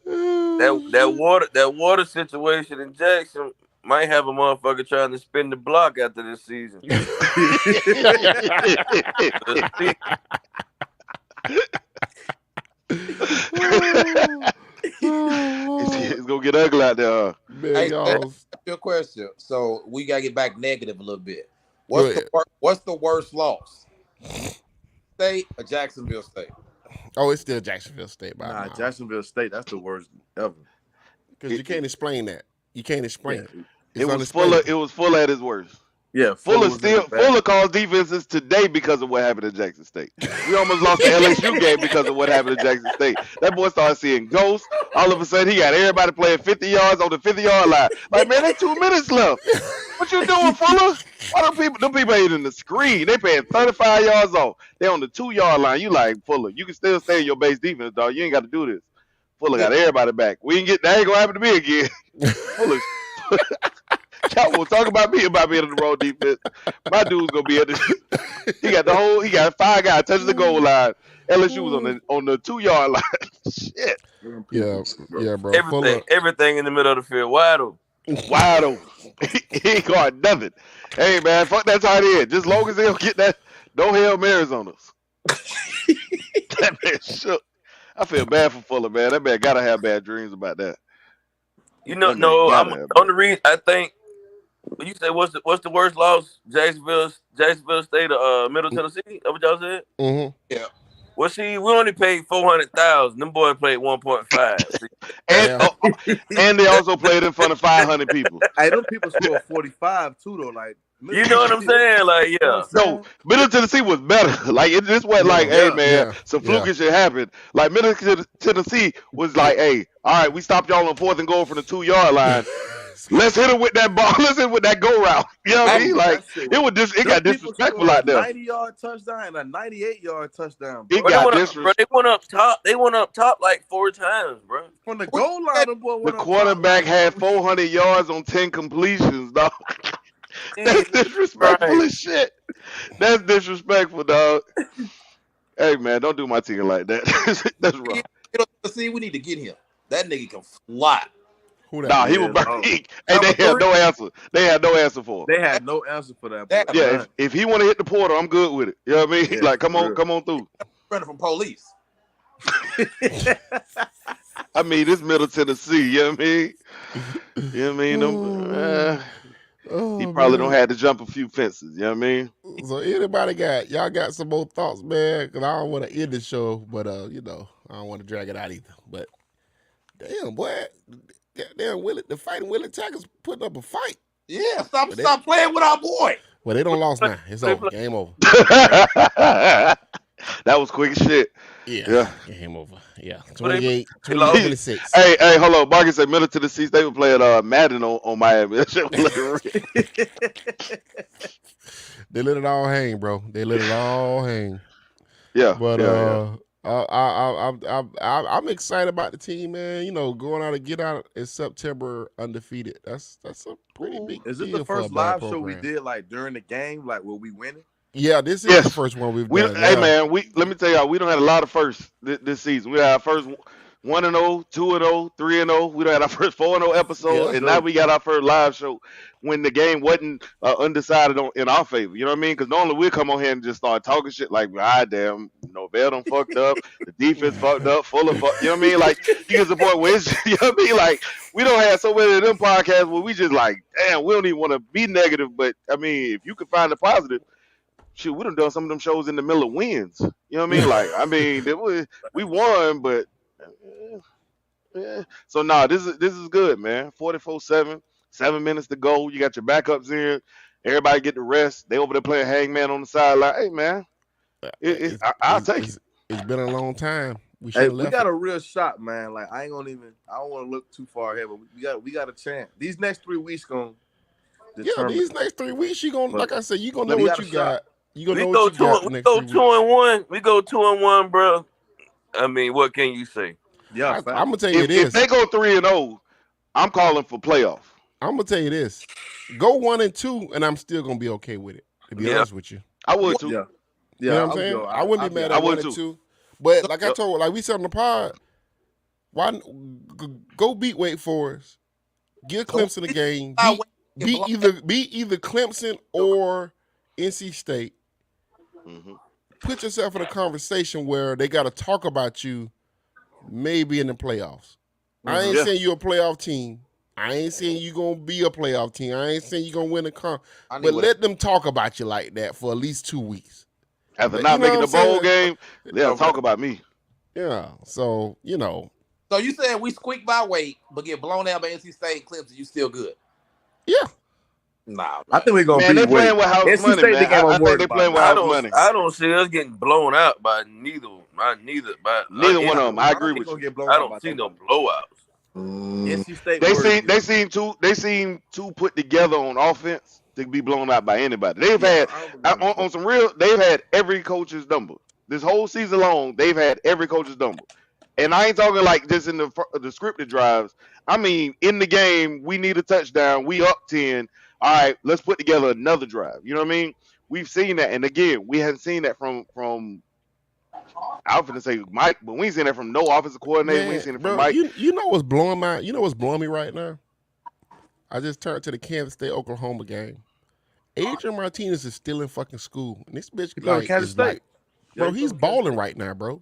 That water situation in Jackson might have a motherfucker trying to spin the block after this season. It's gonna get ugly out there. Man, Hey, y'all. your question. So we gotta get back negative a little bit. What's the worst loss? State or Jacksonville State? Oh, it's still Jacksonville State by now. Jacksonville State, that's the worst ever. Because you can't explain that. You can't explain it. It was full at his worst. Yeah, Fuller calls defenses today because of what happened at Jackson State. We almost lost the LSU game because of what happened at Jackson State. That boy started seeing ghosts. All of a sudden, he got everybody playing 50 yards on the 50-yard line. Like, man, there's 2 minutes left. What you doing, Fuller? Why them people ain't in the screen? They paying 35 yards off. They on the 2-yard line. You like, Fuller, you can still stay in your base defense, dog. You ain't got to do this. Fuller got everybody back. That ain't gonna happen to me again. Fuller. Y'all will talk about me about being in the wrong defense. My dude's gonna be at the. He got 5 guys touching the goal line. LSU was on the 2-yard line. Shit. Yeah, bro. Everything in the middle of the field wide open. Wide open. He ain't got nothing. Hey man, fuck that tight end. Just long as they don't get that, no Hail Marys on us. That man shook. I feel bad for Fuller, man. That man gotta have bad dreams about that. You know, no. I'm on the reason. I think. You say what's the worst loss? Jacksonville State or Middle Tennessee? That what y'all said? Mm-hmm. Yeah. Well, see, we only paid $400,000. Them boys played 1.5. And they also played in front of 500 people. Hey, them people scored 45 too, though. Like, you know what I'm saying? Like, yeah. No, Middle Tennessee was better. Like, it just wasn't hey, man, some fluky shit happened. Like, Middle Tennessee was like, hey, all right, we stopped y'all on 4th and goal from the 2-yard line. Let's hit him with that ball. Let's hit him with that go route. You know what I mean? Like, it got disrespectful out there. 90-yard touchdown and a 98-yard touchdown. It got disrespectful. They went up top. They went up top like 4 times, bro. From the goal line, the quarterback had 400 yards on 10 completions, dog. That's disrespectful as shit. That's disrespectful, dog. Hey, man, don't do my team like that. That's wrong. See, we need to get him. That nigga can fly. Nah, he was burning. Hey, they had no answer. They had no answer for him. They had no answer for that. Yeah, if he want to hit the portal, I'm good with it. You know what I mean? Yeah, like, come on through. Running from police. I mean, this Middle Tennessee. You know what I mean? You know what I mean? He probably don't have to jump a few fences. You know what I mean? So anybody y'all got some more thoughts, man? Because I don't want to end the show, but I don't want to drag it out either. But damn, boy. Goddamn, the fighting Willie Tackers putting up a fight. Yeah, stop playing with our boy. Well, they don't lost now. It's over. Game over. That was quick as shit. Yeah. Game over. Yeah. 28-26. Hey, hold on. Marcus said Middle Tennessee State was playing Madden on Miami. That shit was They let it all hang, bro. They let it all hang. Yeah. But I'm excited about the team, man. Going out and get out in September undefeated. That's a pretty big deal. Is this the first live show we did like during the game, like where we winning? Yeah, this is the first one we've done. Hey man, let me tell y'all, we don't had a lot of firsts this season. We had our first 1-0, 2-0, 3-0. We done had our first 4-0 episode, and now we got our first live show when the game wasn't undecided in our favor. You know what I mean? Because normally we'll come on here and just start talking shit like, damn, Novell done fucked up, the defense fucked up, Fuller fucked. You know what I mean? Like, you get to the point where it's, you know what I mean? Like, we don't have so many of them podcasts where we just like, damn, we don't even want to be negative. But I mean, if you can find the positive, shoot, we done some of them shows in the middle of wins. You know what I mean? Like, I mean, we won, but so this is good, man. 44-7, 7 minutes to go. You got your backups in. Everybody get the rest. They over there playing hangman on the sideline. Hey, man, I'll take it. It's been a long time. We should Hey, have we left. got a real shot, man. Like I don't want to look too far ahead, but we got a chance. These next 3 weeks gonna determine. These next 3 weeks, you gonna, like I said, you gonna know we what got you a shot. got. You gonna know what you got. We go 2-1. We go 2-1, bro. I mean, what can you say? Yeah, I'm gonna tell you this. If they go 3-0, I'm calling for playoff. I'm gonna tell you this. Go 1-2, and I'm still gonna be okay with it. To be honest with you, I would too. Yeah, you know what I'm saying. I wouldn't be mad at 1-2. But like I told, like we said on the pod, why go beat Wake Forest, give Clemson a game, beat either Clemson or NC State. Mm-hmm. Put yourself in a conversation where they got to talk about you, maybe in the playoffs. I ain't saying you're a playoff team. I ain't saying you gonna be a playoff team. I ain't saying you gonna win a but let them talk about you like that for at least 2 weeks. After not making the bowl game, they'll talk about me. Yeah, so So you said we squeak by Wake, but get blown out by NC State and Clemson, you still good? Yeah. Nah, I think we're gonna beat Wake. They playing with house NC money, State, man. I think they playing with house money. I don't see us getting blown out by neither one of them. I agree with you. I don't see no blowouts. NC State. They seem too put together on offense to be blown out by anybody. They've had on some real. They've had every coach's number this whole season long. They've had every coach's number, and I ain't talking like just in the scripted drives. I mean, in the game, we need a touchdown. We up 10. All right, let's put together another drive. You know what I mean? We've seen that, and again, we haven't seen that from. I was gonna say Mike, but we ain't seen that from no offensive coordinator. We ain't seen it from Mike. You know what's blowing me right now? I just turned to the Kansas State Oklahoma game. Adrian Martinez is still in fucking school, and this bitch bro, he's balling right now, bro.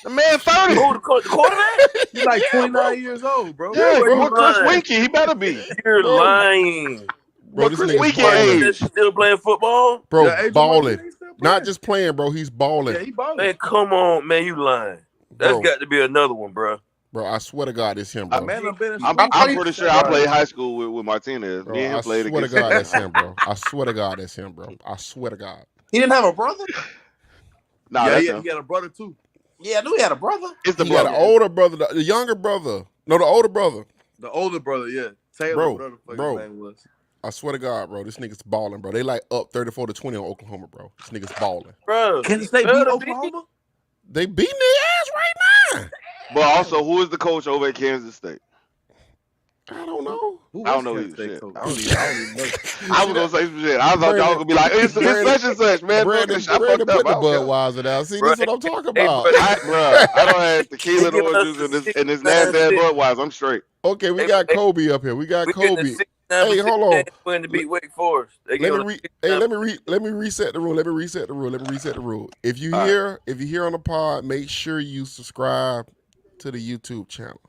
The man 30. The quarterback? He's like 29 years old, bro. Yeah, bro, Chris Winky, he better be. You're lying. Bro, this Chris Winky age still playing football? Bro, balling. Not just playing, bro. He's balling. Yeah, he balling. Man, come on, man. You lying. That's got to be another one, bro. Bro, I swear to God, it's him, bro. I'm pretty sure I played high school with Martinez. Bro, Me and him played I swear to God, that's him, bro. I swear to God, that's him, bro. I swear to God. He didn't have a brother? Nah, yeah, he had a brother too. Yeah, I knew he had a brother. It's the brother. He had an older brother, the younger brother. No, the older brother. The older brother, yeah. Taylor, bro. Name was. I swear to God, bro, this nigga's balling, bro. They like up 34-20 on Oklahoma, bro. This nigga's balling. Bro, Kansas State beat Oklahoma? They beating their ass right now. But also, who is the coach over at Kansas State? I don't know. I don't know either shit. I don't even know. I was gonna say some shit. I thought y'all gonna be like, it's such and such, man. Brandon put the Budweiser down. See, this is what I'm talking about. I don't have tequila and orange juice and this nasty ass Budweiser. I'm straight. Okay, we got Kobe up here. We got Kobe. Hey, hold on. When to beat Wake Forest. Let me reset the rule. Let me reset the rule. If you hear on the pod, make sure you subscribe to the YouTube channel.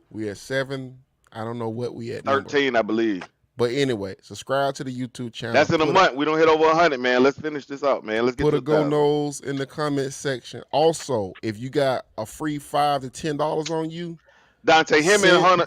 We at 7. I don't know what we at. 13, I believe. But anyway, subscribe to the YouTube channel. That's in a month. We don't hit over 100, man. Let's finish this out, man. Let's get put a go nose in the comment section. Also, if you got a free $5 to $10 on you, Dante, him and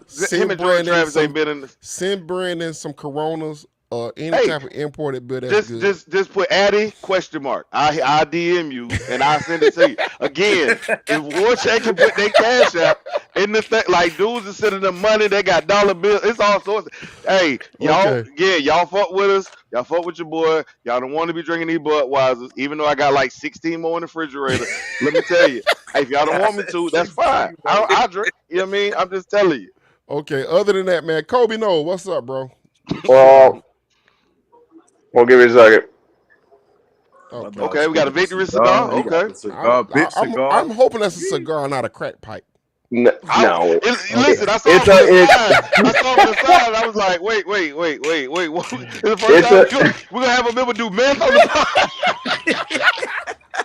Jordan Travis ain't been in the... Send Brandon some Coronas or any type of imported beer that's good. Just put Addy ? I DM you and I send it to you. Again, if Warcheck can put their cash out in the thing, like dudes are sending them money, they got dollar bills. It's all sorts. Hey, y'all, y'all fuck with us. Y'all fuck with your boy. Y'all don't want to be drinking these Budweisers, even though I got like 16 more in the refrigerator. Let me tell you, if y'all don't want me to, that's fine. I'll drink. You know what I mean? I'm just telling you. Okay. Other than that, man, Kobe, what's up, bro? Well, we'll give you a second. Okay, we got a victory cigar. Okay. I'm hoping that's a cigar, not a crack pipe. No. Listen, I saw it on the side. I was like, wait. What? The first time we're going to have a member do meth on the pod.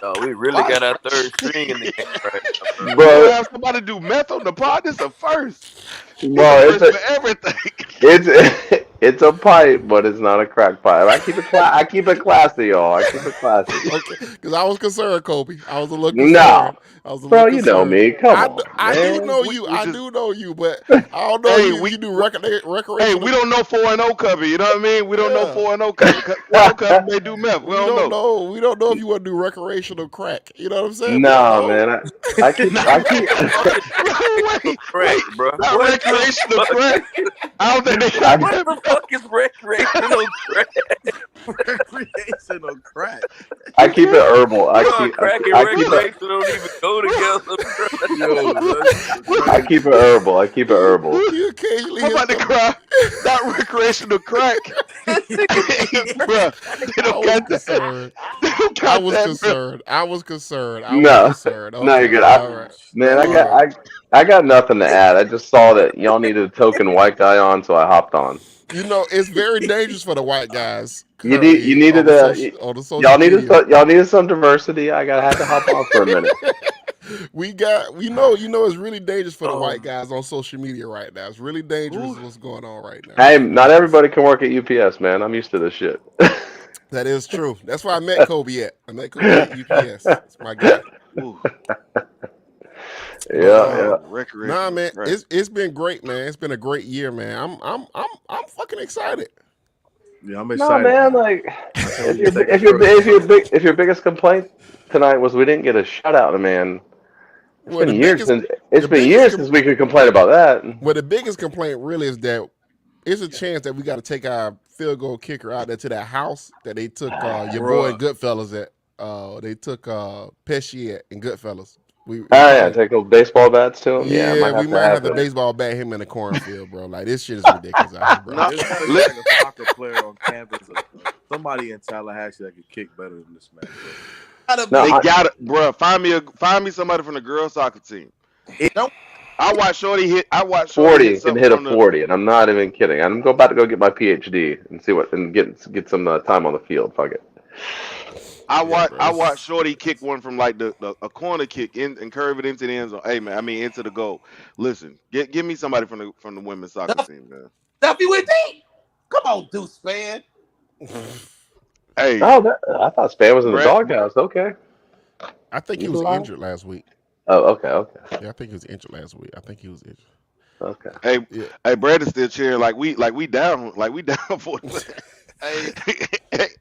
Oh, we really got our third string in the game right now, bro. We're going to have somebody do meth on the pod. This is a first. He's the Well, first for everything. it's a pipe, but it's not a crack pipe. I keep it classy, y'all. I keep it classy. Okay, because I was concerned, Kobe. I was a little No, concerned. I was a little bro, you know concerned. me. Come on, I do man. know We, you. we I just do know you, but I don't know hey you. You do hey recreational. we don't know 4-0 cover. You know what I mean? We don't know Yeah. 4-0 cover. 4-0 cover may do meth. We We don't don't know. know. We don't know if you want to do recreational crack. You know what I'm saying? We don't No, know. man. I keep Not I keep no, Crack, wait, bro. not What the recreational fuck? crack. I don't think they got I What that. the fuck is recreational crack? Recreational crack. I keep it herbal. Bro, crack and I keep it recreation don't even go together, bro. Yo, that's I crazy. keep it herbal. I keep it herbal. You occasionally I'm hit about to some. cry. Not recreational crack. That nigga said Bruh, they I don't was got that. concerned. They don't I got was that, bro. concerned. I was concerned. I was No, concerned. no, you're Okay. good. All right. Man, All right. I got nothing to add. I just saw that y'all needed a token white guy on, so I hopped on. You know, it's very dangerous for the white guys You currently needed a on the social media. y'all needed some diversity. Had to hop on for a minute. You know it's really dangerous for the white um, guys on social media right now. It's really dangerous Ooh. what's going on right now. Hey, It really not is. everybody can work at UPS, man. I'm used to this shit. That is true. That's why I met Kobe at. I met Kobe at UPS. It's my guy. Ooh. But Yeah. nah, Recreational man, crack. it's been great, man. It's been a great year, man. I'm fucking excited. Yeah, I'm No, excited, man. man. Like, I can't wait to take a trip. if your biggest complaint tonight was we didn't get a shutout, man, Well, it's the been biggest, years since we could complain about that. the biggest complaint really is that it's a chance that we got to take our field goal kicker out there to that house that they took your boy Bruh. in Goodfellas at. They took Pesci at in Goodfellas. We Oh yeah, probably take those baseball bats to him. Yeah, it yeah might we have to might have to happen. baseball bat him in the cornfield, bro. Like this shit is ridiculous out here, bro. No, There's got to be li- like a soccer player on campus or somebody in Tallahassee that could kick better than this man, bro. Gotta No, they be. got it, bro. Find me somebody from the girls soccer team. It don't. I watched Shorty hit 40 can something hit a from the. 40, and I'm not even kidding. About to go get my PhD and see what and get some time on the field. Fuck it. Yeah, bro. I watched Shorty kick one from like the a corner kick in and curve it into the end zone. Hey man, I mean into the goal. Listen, give me somebody from the women's soccer team, man. Duffy with me. Come on, Deuce man. Hey, Oh, I thought Span was in the Brad, doghouse. Okay, I think he he's was alive. injured last week. Oh, okay, Yeah, I think he was injured last week. I think he was injured. okay. hey, Yeah. hey, Brad is still cheering like we down for it. Hey,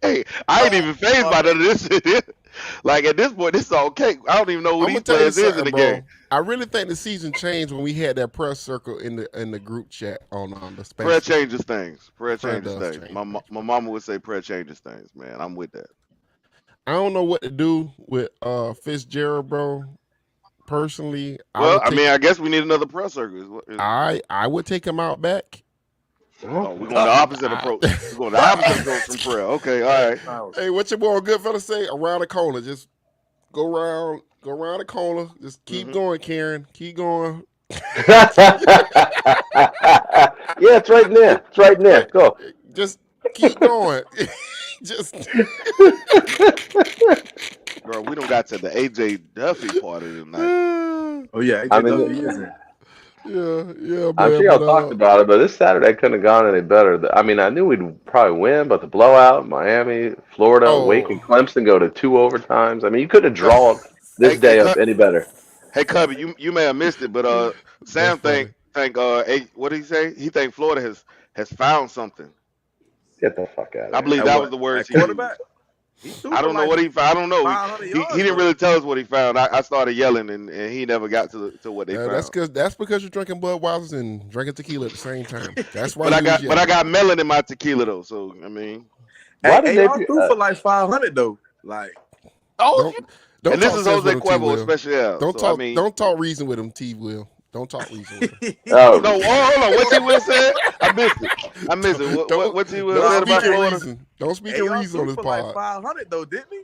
Hey, I ain't even phased by none of this shit. Like at this point, this is all cake. I don't even know who I'm gonna these tell you players is in something, the game. bro. I really think the season changed when we had that press circle in the group chat on the Prayer space. changes things. Prayer Prayer changes does things. change things. My mama would say prayer changes things, man. I'm with that. I don't know what to do with Fitzgerald, bro. Personally, Well, I mean, I guess we need another prayer circle. I would take him out back. Oh, we're going the Duffy. opposite approach. We're going the opposite approach from prayer. Okay, all right. Hey, what your boy Goodfella say? Around the corner, just go around the corner. Just keep Mm-hmm. going, Karen. Keep going. Yeah, it's right there. It's right there. Go. Just keep going. Just Bro, we don't got to the AJ Duffy part of the night. Oh yeah, I AJ mean, Duffy is in. yeah, I'm man. sure y'all talked about it, but this Saturday couldn't have gone any better. I mean, I knew we'd probably win, but the blowout, Miami, Florida, Wake, and Oh, Clemson go to 2 overtimes. I mean, you couldn't have Hey, drawn this hey, day up any better. Cubby, you may have missed it, but that's Sam funny. what did he say? He think Florida has found something. Get the fuck out of I here. believe At that was what? the words At he used. quarterback? He threw I for don't know like what he found. I don't know. 500 He yards didn't though. really tell us what he found. I started yelling and he never got to what they found. That's because you're drinking Budweisers and drinking tequila at the same time. That's why But you was I yelling. got melon in my tequila though. So I mean, Why did Hey, y'all they? threw for like 500 though. Like Oh, Don't and this talk is sense Jose with him, T. Cuervo Will. especial. So I mean, Don't talk reason with him, T. Will. Don't talk reason with him. Oh, no. Hold on. What T Will said? I missed it. I missed it. What T Will Don't said speak about in Florida? reason. Don't speak hey, in y'all reason on threw this for like pod. 500 though, didn't he?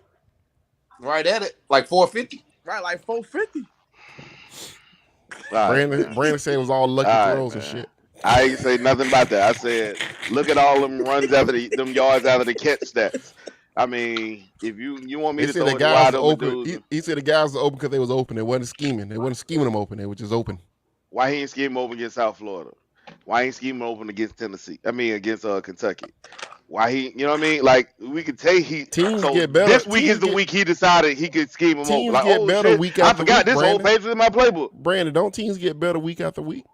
right at it. Like 450. Right, like 450. All right, man. Brandon said it was all lucky All right, throws and man. shit. I ain't say nothing about that. I said, look at all them runs after them yards out of the catch stats. I mean, if you want me They to said the throw it to guys wide are open open. dudes, He said the guys are open because they was open. They wasn't scheming. They wasn't scheming them open. They were just open. why he ain't scheme over against South Florida? Why ain't scheming open against Tennessee? I mean, against Kentucky. Why he? You know what I mean? Like we could take he. Teams So get better. this week is the week he decided he could scheme him open. Teams Like, get oh better shit, week I after forgot week. this whole Brandon, page was in my playbook. Brandon, don't teams get better week after week?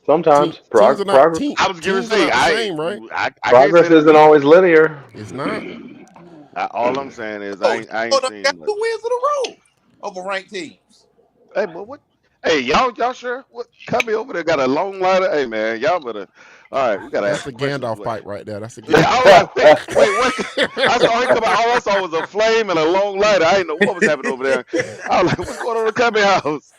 Sometimes Teams are not progress. I was gonna teams are say not the same, right? I can't say Progress that. isn't always linear. It's not. All I'm saying is Oh, I ain't hold up, got seen much. 2 wins in a row over ranked teams. Hey, but what? Hey, y'all sure? What? Cubby over there got a long ladder. Hey, man, y'all better. All right, we gotta That's ask the some questions. Gandalf What? pipe right there. That's the Yeah, I Gandalf. was like, wait, what? I saw him come out. All I saw was a flame and a long lighter. I didn't know what was happening over there. I was like, what's going on in the Cubby house?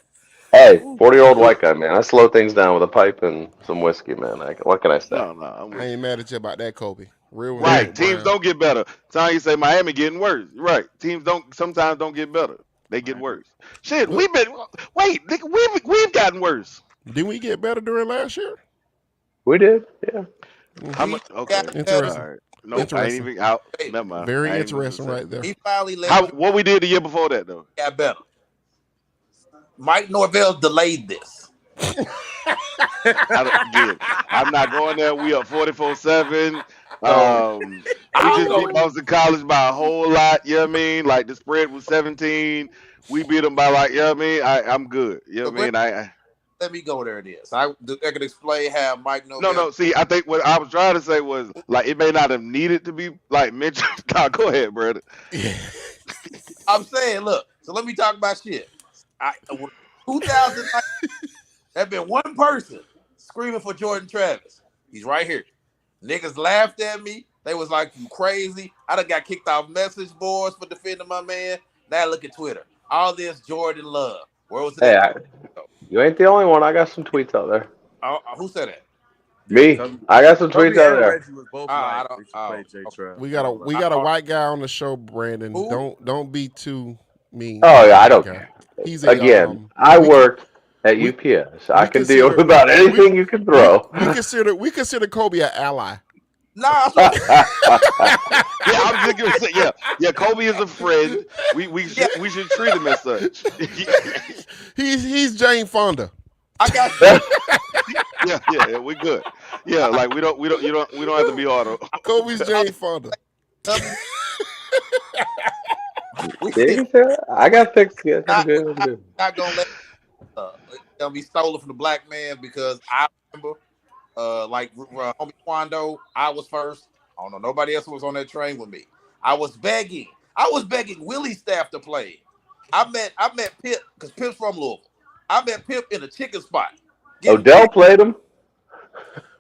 Hey, Ooh. 40-year-old white guy, man. I slow things down with a pipe and some whiskey, man. What can I say? No, I'm I with you. ain't mad at you about that, Kobe. Real and Right, smooth teams brown. don't get better. Time you say Miami getting worse. You're right, teams don't sometimes don't get better. They get I agree. worse. Shit, What? nigga, we've gotten worse. Didn't we get better during last year? We did, yeah. How He much? Okay, got better. all Interesting. right. Nope, I ain't Interesting. even out. Hey, Never mind. Very I ain't even interesting say. right there. he finally let How people what we did the year before that though? got better. Mike Norvell delayed this. Again, I'm not going there. We up 44-7. So We I'll just go. beat Boston College by a whole lot. You know what I mean? Like the spread was 17. We beat them by like, you know what I mean? I'm good. You know But what I mean? let me go there. It is. I can explain how Mike No, Norvell. no. See, I think what I was trying to say was like it may not have needed to be like mentioned. Nah, go ahead, brother. I'm saying, look. So let me talk about shit. 2009. There been one person screaming for Jordan Travis. He's right here. Niggas laughed at me. They was like, "You crazy?" I done got kicked off message boards for defending my man. Now look at Twitter. All this Jordan love. Where was it Hey, at? you ain't the only one. I got some tweets out there. Who said that? Yeah, Me, I got some tweets Cubby out and there. Reggie was both I like don't. they should play J Okay. Trav. we got a white guy on the show, Brandon. Who? Don't be too mean to Oh the yeah, I white don't guy. care. He's a Again, I we could worked at we UPS. I we can deal with consider about we anything you can throw. we consider Kobe an ally. Nah, that's what Yeah, I was just gonna say, yeah. Kobe is a friend. We yeah, should treat him as such. he's Jane Fonda. I got Yeah, we good. Yeah, like we don't have to be auto. Kobe's Jane Fonda. Tubby. We Yeah, you can say that. I got fixed. Yes, I'm not good. I'm good. not gonna let it be stolen from the black man because I remember like homie Quando, I was first. I don't know, nobody else was on that train with me. I was begging. Willie staff to play. I met Pip because Pip's from Louisville. I met Pip in a chicken spot. Odell played him.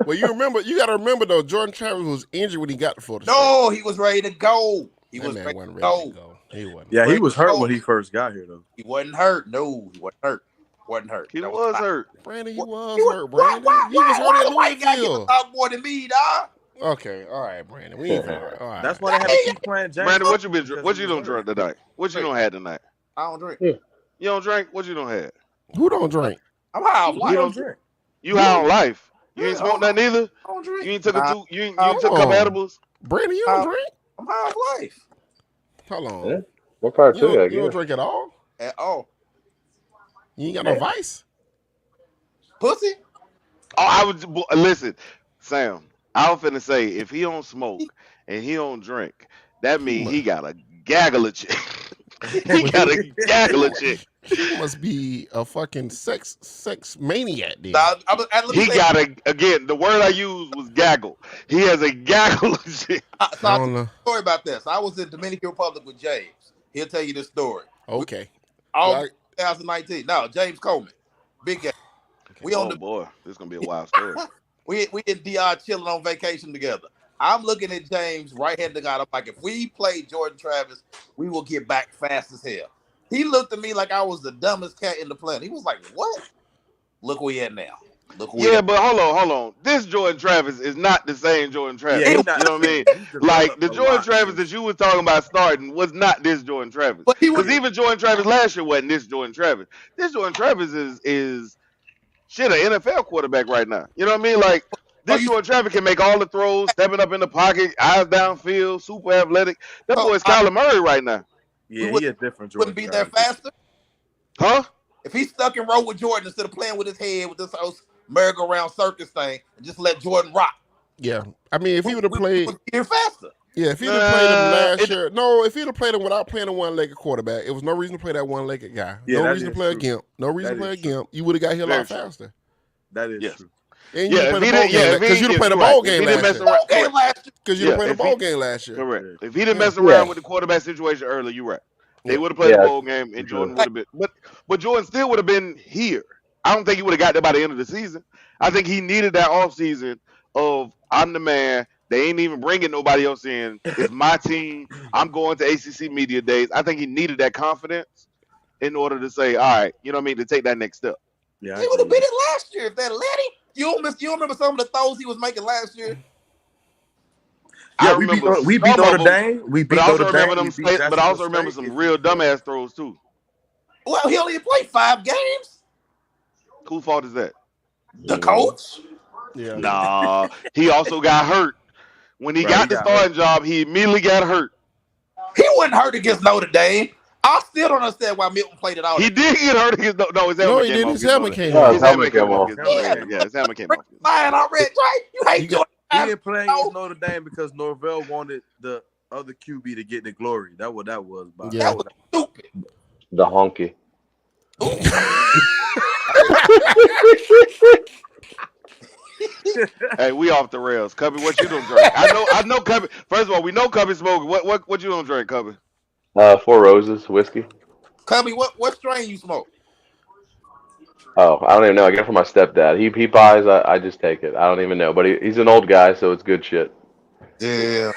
Well, you got to remember though, Jordan Travis was injured when he got to Florida State. No, he was ready to go. He That was man ready wasn't to ready to go. go. He wasn't. Yeah, he Ready was to hurt go. when he first got here though. He wasn't hurt. No, he wasn't hurt. Wasn't hurt. He That was not- hurt. Brandon, he What- was he was- hurt, Brandon. He was hurt why at the white guy get to Louisville. talk more than me, dog? Okay, all right, Brandon. We ain't finna. All right. That's why they had to keep playing James. Brandon, what you been? because What he you was don't hurt. drink tonight? What you don't had tonight? I don't drink. You don't drink? What you don't have? Who don't drink? I'm high off He life. don't drink. You high on life? You ain't Yeah, smoked nothing either? I don't drink. You ain't took Nah, you ain't took a couple on. edibles? Brandon, you don't drink? I'm high off life. Hold on. Yeah. What part You two? I don't, you don't guess. drink at all? At all. You ain't got no vice? Pussy? Oh, listen, Sam. I was finna say if he don't smoke and he don't drink, that means he got a gaggle of chick. He got a gaggle of chick. He must be a fucking sex maniac then. Nah, let me He say, got again. The word I used was gaggle. He has a gaggle of chick. I so I'll tell don't you know. a story about this. I was in Dominican Republic with James. He'll tell you this story. Okay. All Like- 2019. No, James Coleman. Big guy. We on Oh the boy, this is gonna be a wild story. we in DR chilling on vacation together. I'm looking at James right hand to God. I'm like, if we play Jordan Travis, we will get back fast as hell. He looked at me like I was the dumbest cat in the planet. He was like, "What? Look where we at now. Look where we Yeah, at." but hold on. This Jordan Travis is not the same Jordan Travis. Yeah, You he's not- know what I mean? he's Like developed the a Jordan lot Travis since- that you was talking about starting was not this Jordan Travis. But he was Because even Jordan Travis last year wasn't this Jordan Travis. This Jordan Travis is shit an NFL quarterback right now. You know what I mean? Like this Jordan Travis can make all the throws, stepping up in the pocket, eyes downfield, super athletic. That So, boy's Kyler Murray right now. Yeah, would- he a different Jordan. wouldn't be there Travis. faster Huh? if he stuck and rolled with Jordan instead of playing with his head with this merry-go-round circus thing and just let Jordan rock. Yeah, I mean, if he would have played here faster. Yeah, if he'd have played him last year, if he'd have played him without playing a one-legged quarterback, it was no reason to play that one-legged guy. Yeah, no reason to play a gimp. No reason to play a gimp. You would have got here a lot faster. That is true. And you played the bowl game because you'd have played the bowl game last year. Because you'd have played the bowl game last year. Correct. If he didn't mess around with the quarterback situation earlier, you're right. They would have played the bowl game, and Jordan would have been. But Jordan still would have been here. I don't think he would have got there by the end of the season. I think he needed that offseason of I'm the man. They ain't even bringing nobody else in. It's my team. I'm going to ACC Media Days. I think he needed that confidence in order to say, all right, you know what I mean, to take that next step. Yeah, he would have been it last year if that let him. You don't remember some of the throws he was making last year? Yeah, we beat Notre Dame. We beat Notre Dame. But I also remember some real dumbass throws, too. Well, he only played 5 games. Whose fault is that? The coach? Yeah. Nah, he also got hurt. When he got the starting job, he immediately got hurt. He wasn't hurt against Notre Dame. I still don't understand why Milton played it out. He did get hurt against his helmet came off. His helmet came off. Yeah, his helmet came off. Lying already, right? You hate Jordan. He didn't play against Notre Dame because Norvell wanted the other QB to get the glory. That's what that was about. Yeah. That was stupid. The honky. Hey, we off the rails. Cubby, what you don't drink? I know Cubby. First of all, we know Cubby smoking. What you don't drink, Cubby? 4 Roses whiskey. Cubby, what strain you smoke? Oh, I don't even know. I get it from my stepdad. He buys. I just take it. I don't even know. But he's an old guy, so it's good shit. Yeah.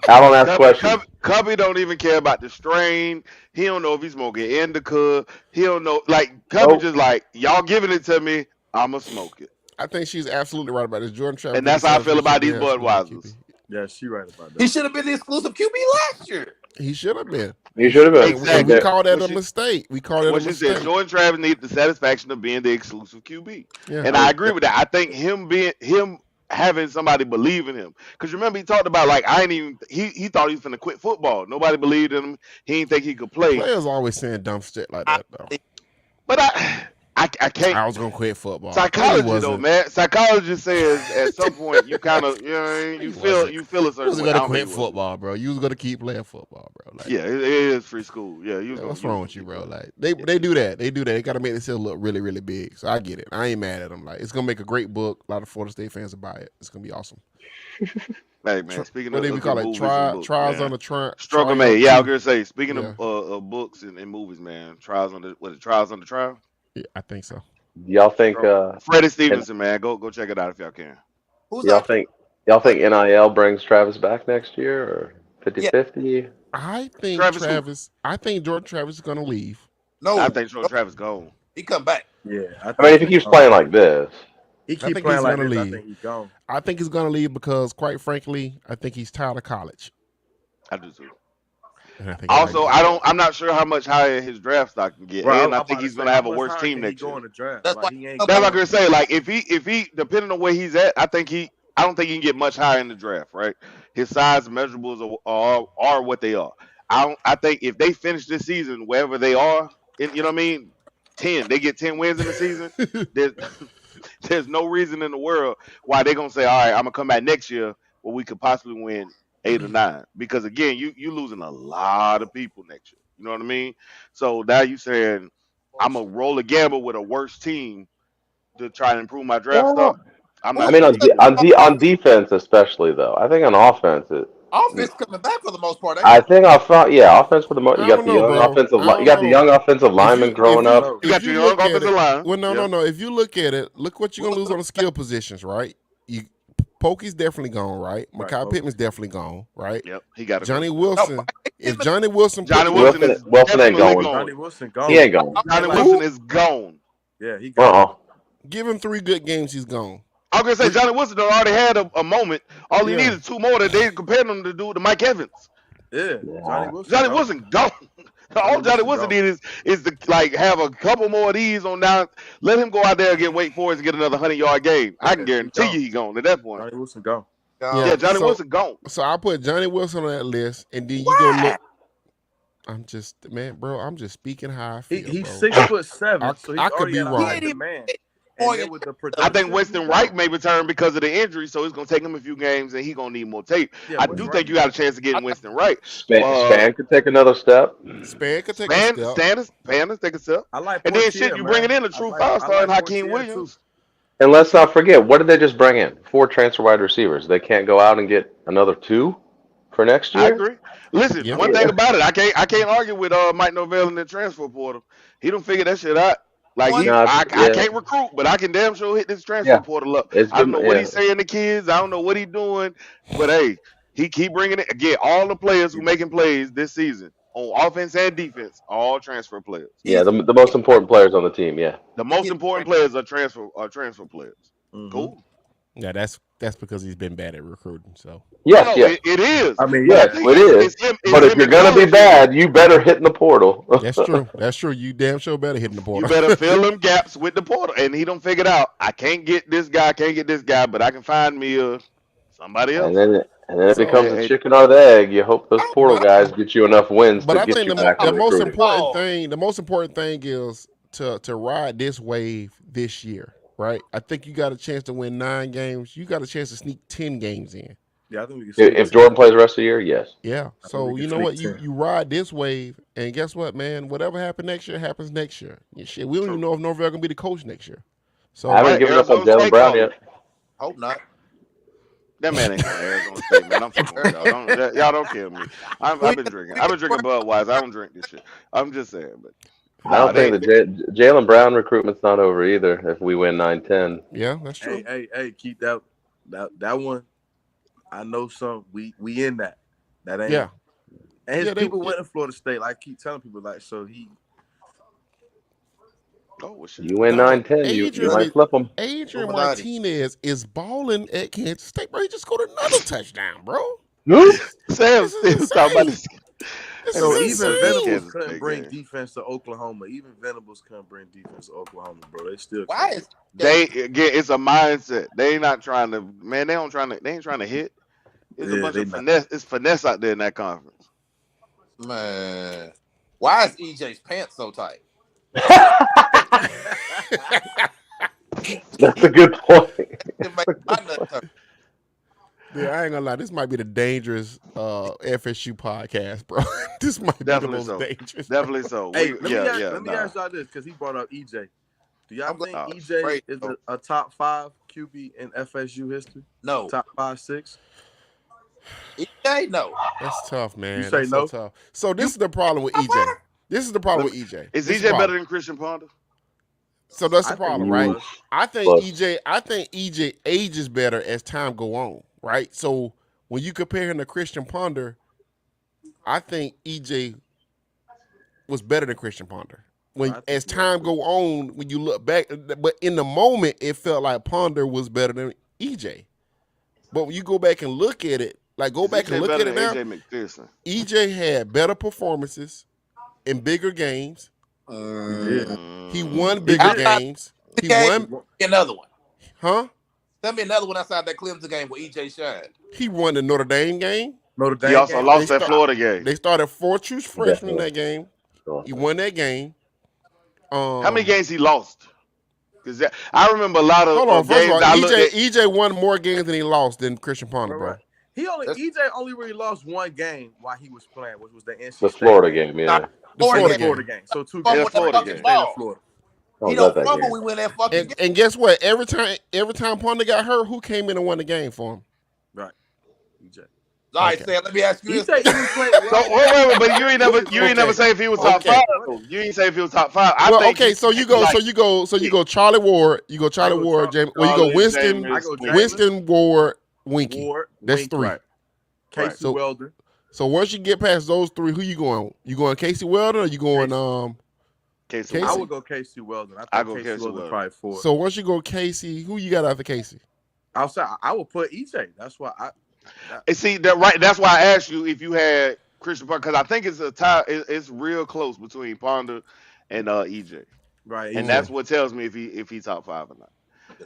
I don't ask questions. Cubby don't even care about the strain. He don't know if he's smoking indica. He don't know. Like, Cubby just like, y'all giving it to me, I'ma smoke it. I think she's absolutely right about this. Jordan Travis. And that's how I feel about these Budweisers. Yeah, she's right about that. He should have been the exclusive QB last year. He should have been. He should have been. Exactly. We called that a mistake. What she said, Jordan Travis needed the satisfaction of being the exclusive QB. Yeah. And I agree with that. I think him having somebody believe in him. Because remember, he talked about, like, he thought he was going to quit football. Nobody believed in him. He didn't think he could play. Players always saying dumb shit like that, though. But I can't. I was going to quit football. Psychology, though, man. Psychology says at some point you kind of, you feel a certain way. You was going to quit football, bro. You was going to keep playing football, bro. Like, yeah, it is free school. Yeah, what's wrong with you, bro? Like they do that. They do that. They got to make themselves look really, really big. So I get it. I ain't mad at them. Like, it's going to make a great book. A lot of Florida State fans will buy it. It's going to be awesome. Hey, man, speaking what of we call it? Trials on the Trunk. Struggle made. Yeah, I was going to say, speaking of books and movies, man, Trials on the Trial? Yeah, I think so. Y'all think Freddie Stevenson, man, go check it out if y'all can. Y'all think NIL brings Travis back next year or 50-50? I think I think Jordan Travis is gonna leave. No, I think Jordan Travis gone. He come back. Yeah, I mean, if he keeps playing like this, I think he's gone. I think he's gonna leave because, quite frankly, I think he's tired of college. I do too. Also, I'm not sure how much higher his draft stock can get, and I think he's gonna have a worse team next year. That's what I'm gonna say. Like, if he depending on where he's at, I don't think he can get much higher in the draft. Right, his size measurables are what they are. I think if they finish this season wherever they are, you know what I mean, they get 10 wins in the season. There's no reason in the world why they're gonna say, all right, I'm gonna come back next year where we could possibly win 8 or 9, because again, you losing a lot of people next year. You know what I mean? So now you saying I'm gonna roll a gamble with a worse team to try and improve my draft stock. On defense especially though. I think on offense offense coming back for the most part. I think offense for the most. You got the young offensive lineman growing up. You got your young offensive line. Well, no. If you look at it, look what you're gonna lose on the skill positions, right? Pokey's definitely gone, right? Makai Pittman's definitely gone, right? Yep, he got Johnny Wilson. If Johnny Wilson, Wilson ain't going. Johnny Wilson gone. He ain't gone. Johnny Wilson is gone. Yeah, he gone. Give him 3 good games, he's gone. I was gonna say Johnny Wilson already had a moment. All he needed 2 more that they compared him to do to Mike Evans. Yeah, Johnny Wilson gone. All Johnny Wilson needed is to have a couple more of these on down. Let him go out there and get Wake Forest and get another 100-yard game. I can guarantee you he's gone at that point. Johnny Wilson gone. Yeah, Johnny Wilson gone. So I put Johnny Wilson on that list, and then you go look. I'm just speaking how I feel. He's bro. 6'7", so he's I could be wrong. wrong. and point then in with the I think production, he's Winston Wright gone. may return because of the injury, so it's gonna take him a few games, and he's gonna need more tape. Yeah, I Winston do Wright think be you got a back. chance to I get thought Winston Wright. Span could take another step. Span could take a Span, step. Sanders take a step, I like and then shit, Portier, you bringing man. in a true five I star in like Hakeem Portier too. Williams. And let's not forget, what did they just bring in? 4 transfer wide receivers. They can't go out and get another 2 for next I year? agree. Listen, Yeah. one thing about it, I can't argue with Mike Norvell in the transfer portal. He don't figure that shit out. Like one. No, I yeah, can't recruit, but I can damn sure hit this transfer yeah. portal up. It's I don't been, know what yeah. he's saying to kids. I don't know what he's doing, but hey, he keep bringing it again. All the players who making plays this season on offense and defense, all transfer players. Yeah, He's the most important players on the team, yeah. The most he's important players are transfer players. Mm-hmm. Cool. Yeah, that's because he's been bad at recruiting. So No, Yes, no, yes. it is. I mean, But I Yes, yeah, think it is. it's But if him you're gonna be acknowledging bad, you better hit in the portal. that's true. That's true. You damn sure better hit in the you portal. better fill them gaps with the portal. And he don't figure it out. I can't get this guy, but I can find me somebody And else. then it So, becomes a And chicken or the egg. You hope those portal but guys get you enough wins but to I get think you back in the most recruiting. important Pause. thing, is to ride this wave this year, right? I think you got a chance to win 9 games. You got a chance to sneak 10 games in. yeah. I think we can sneak If 10. Jordan plays the rest of the year, yes. Yeah. I think So we you can know what? sneak You 10. you ride this wave, and guess what, man? Whatever happened next year happens next year. Yeah, shit, we don't even true. know if Norvell gonna be the coach next year. I So haven't Right, given up on Arizona Jalen State Brown calling yet. it. Hope not. That man ain't going to Arizona State, man. I'm fucking with y'all. Y'all don't kill me. We I've been drinking. I've been drinking Budweiser. I don't drink this shit. I'm just saying, but I nah, don't think they. the Jalen Brown recruitment's not over either. If we win 9-10, yeah, that's true. Hey, keep that one. I know some. We in that. That ain't. Yeah. And his Yeah, people went to Florida State. Like I keep telling people, like so he. Oh well, shit. you win Dog, 9-10, you might flip them. Adrian Illuminati. Martinez is balling at Kansas State, bro. He just scored another touchdown, bro. Sam This is still talking about insane. this. This So is even This insane. Venables Kansas couldn't State bring game. defense to Oklahoma. Even Venables couldn't bring defense to Oklahoma, bro. They still Why can't. is They again, it's a mindset. They ain't not trying to. Man, they ain't trying to hit. There's a Yeah, bunch they of not. finesse. It's finesse out there in that conference. man? Why is EJ's pants so tight? That's a good point. It makes my nuts hurt. Dude, I ain't gonna lie. This might be the dangerous FSU podcast, bro. This might be the Definitely most so. dangerous. Definitely so. Hey, We, let me nah. ask y'all this because he brought up EJ. Do y'all I'm glad- think Oh, EJ great. is a top 5 QB in FSU history? No. Top 5, 6? EJ, no. That's tough, man. You say That's no? so tough. So this is the problem with EJ. This is the problem with EJ. Is This EJ the better problem. than Christian Ponder? So that's the I think problem, he right? was. I think Plus. EJ ages better as time go on, right? So when you compare him to Christian Ponder, I think EJ was better than Christian Ponder. When I think as he was time too. go on, when you look back, but in the moment, it felt like Ponder was better than EJ. But when you go back and look at it, like go Is back and EJ look better at it than now, AJ McPherson? EJ had better performances in bigger games. He did. He Mm, won bigger Outside games. the He game, won, another one. huh? Tell me another one outside that Clemson game where EJ shined. He won the Notre Dame game. Notre he Dame also game. lost They that start- Florida game. They started 4 true freshmen in Definitely. that game. Sure. He won that game. How many games he lost? Because I remember a lot Hold on. of First of games all, I looked at. EJ won more games than he lost than Christian Ponder, bro. Right. EJ only really lost one game while he was playing, which was the NC The State Florida game. game, yeah. The Florida Florida game. Florida game. game. So 2 Fumble games. that Florida right? game. State ball. of Florida. I He was at don't that fumble. game. We win that fucking game. And guess what? Every time Ponder got hurt, who came in and won the game for him? Right. EJ. All right, Okay. Sam, let me ask you EJ this. even played So well. wait, but you ain't never Okay. say if he was top Okay. 5. Though. You ain't say if he was top 5. I Well, think okay, he- so you go Charlie Ward, I go James. Well, you Charlie, go Winston, I go Jameis, Winston Ward, Winky. Ward, That's Wink, 3. Right. Casey So- Weldon. So once you get past those 3, who you going? You going Casey Weldon or you going Casey. Casey? I would go Casey Weldon. I I think go Casey Casey Weldon Weldon. probably 4. So once you go Casey, who you got after Casey? Outside, I would put EJ. That's why I. And see that right? That's why I asked you if you had Christian Ponder because I think it's a tie. It's real close between Ponder and EJ, Right. and EJ. that's what tells me if he top 5 or not.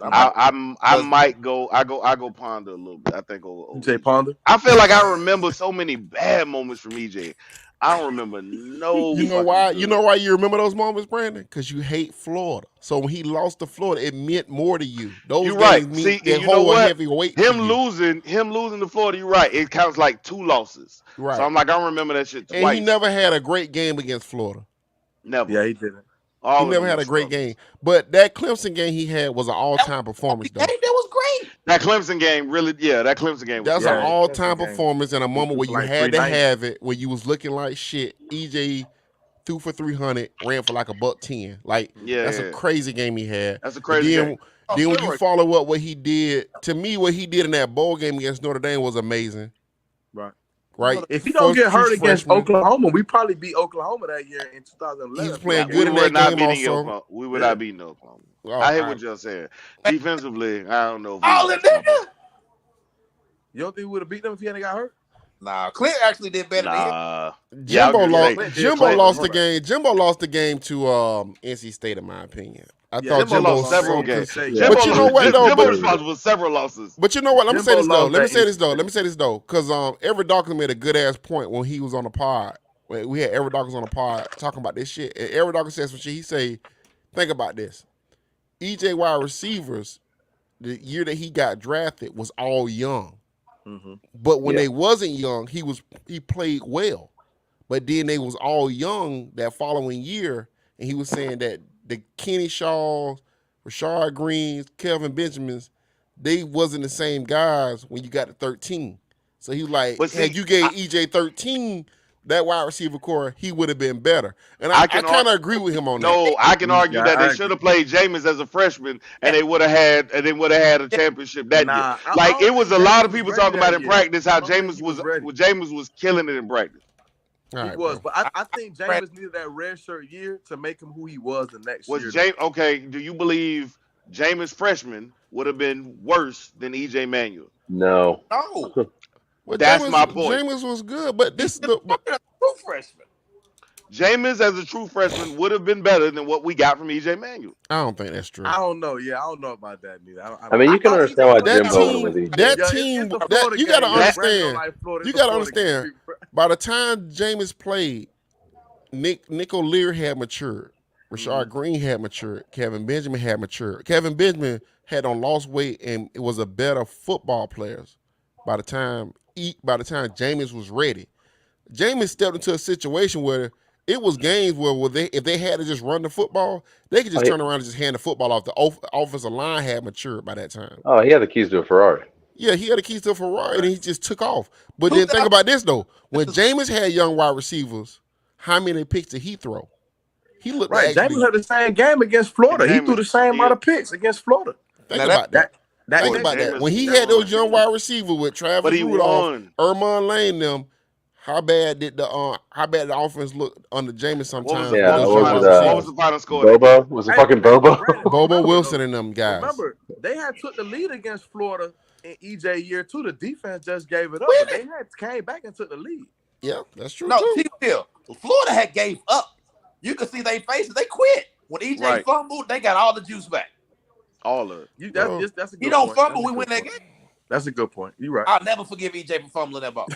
I'm I might go. I go Ponder a little bit. I think over EJ EJ. Ponder. I feel like I remember so many bad moments from EJ. I don't remember no You know fucking why? You know good. why you remember those moments, Brandon? Because you hate Florida. So when he lost to Florida, it meant more to you. Those You're right. games mean See, and they you know hold a what? heavy weight to Him you. losing to Florida. You're right. It counts like 2 losses. So Right. I'm like, I remember that shit And he twice. never had a great game against Florida. Never. Yeah, he didn't. He All of never them had were a great struggles. game. But that Clemson game he had was an That all-time was the performance, only though. game that was great. That Clemson game really, yeah, that Clemson game was That's an Yeah, strong. the all-time Clemson game. performance in a He moment threw where for you like had to 390. have it, where you was looking like shit. EJ threw for 300, ran for like $110. Like that's a Yeah, crazy game he had. that's a But crazy game. Oh, then when you steroids. follow up what he did, to me, what he did in that bowl game against Notre Dame was amazing. Right. Right? If he don't get True hurt against freshman. Oklahoma, we probably beat Oklahoma that year in He 2011. was playing Yeah. good We in were that not game beating also. Oklahoma. We were Yeah. not beating Oklahoma. Oh, I hear I- what you're saying. Defensively, I don't know if All we in was there. You don't think we would have beat them if he hadn't got hurt? Nah, Clint actually did better than him. Nah. Yeah, I Jimbo was gonna say, lost. Clint did Jimbo cover. lost the Hold on. game. Jimbo lost the game to NC State, in my opinion. I Yeah, thought Jimbo Jimbo lost was several so games. good. Yeah, But you know what, though? Jimbo But, responsible for several losses. but you know what? Let me say Jimbo this though. lost Let me that say this though. instant. Let me say this though. Because Everett Dawkins made a good ass point when he was on the pod. When we had Everett Dawkins on the pod talking about this shit. And Everett Dawkins said some shit. He say, think about this. EJ wide receivers, the year that he got drafted was all young. Mm-hmm. But when Yeah. they wasn't young, he played well. But then they was all young that following year, and he was saying that the Kenny Shaws, Rashard Greens, Kelvin Benjamins, they wasn't the same guys when you got to 13. So he was like, But see, had you gave EJ 13, that wide receiver core, he would have been better. And I I can kind of agree with him on that. No, I can argue Yeah, that I they should have played Jameis as a freshman, and they would have had a championship that year. Nah, I Like don't it was think a lot James of was people ready talking about that in year. practice how I don't think Jameis he was ready. Jameis was killing it in practice. All He right, was, bro. but I think James needed that red shirt year to make him who he was the next Was year. James okay? Do you believe Jameis freshman would have been worse than EJ Manuel? No. No. Well, That's my point. Jameis was good, but this He's the a true freshman. Jameis as a true freshman would have been better than what we got from EJ Manuel. I don't think that's true. I don't know. Yeah, I don't know about that neither. I mean, you can thought understand why EJ That Jimbo went team, with EJ. that Yeah, team, it's the that Florida you got to game. Yeah, Brandon don't understand. like Florida. You It's got to the Florida understand. game. By the time Jameis played, Nick O'Leary had matured. Rashard Green had matured. Kevin Benjamin had matured. Kevin Benjamin had on lost weight and it was a better football player by the time Jameis was ready. Jameis stepped into a situation where it was games where if they had to just run the football, they could just turn around and just hand the football off. The offensive line had matured by that time. Oh, he had the keys to a Ferrari. Yeah, he had the keys to a Ferrari and he just took off. But then think about this though. When Jameis had young wide receivers, how many picks did he throw? He looked Right, actually, James had the same game against Florida. He Jameis- threw the same amount of picks against Florida. think Now about that. Think Boy, about that. Jameis- When he that had those was- young wide receivers with Travis But he Rudolph, won. Ermon Lane, them, how bad the offense look under Jameis sometimes? What Yeah, was, with the those was young final, it, wide what was receivers? the final score? Bobo? Was it fucking Bobo? Brandon, Bobo remember, Wilson though, and them guys. Remember, they had took the lead against Florida in EJ year 2. The defense just gave it up. Really? But they had came back and took the lead. Yeah, that's true No, too. T-Bill. Florida had gave up. You could see their faces. They quit. When EJ Right. fumbled, they got all the juice back. All of it. That's a good He don't point. fumble, That's a we good win that point. game. That's a good point. You're right. I'll never forgive EJ for fumbling that ball.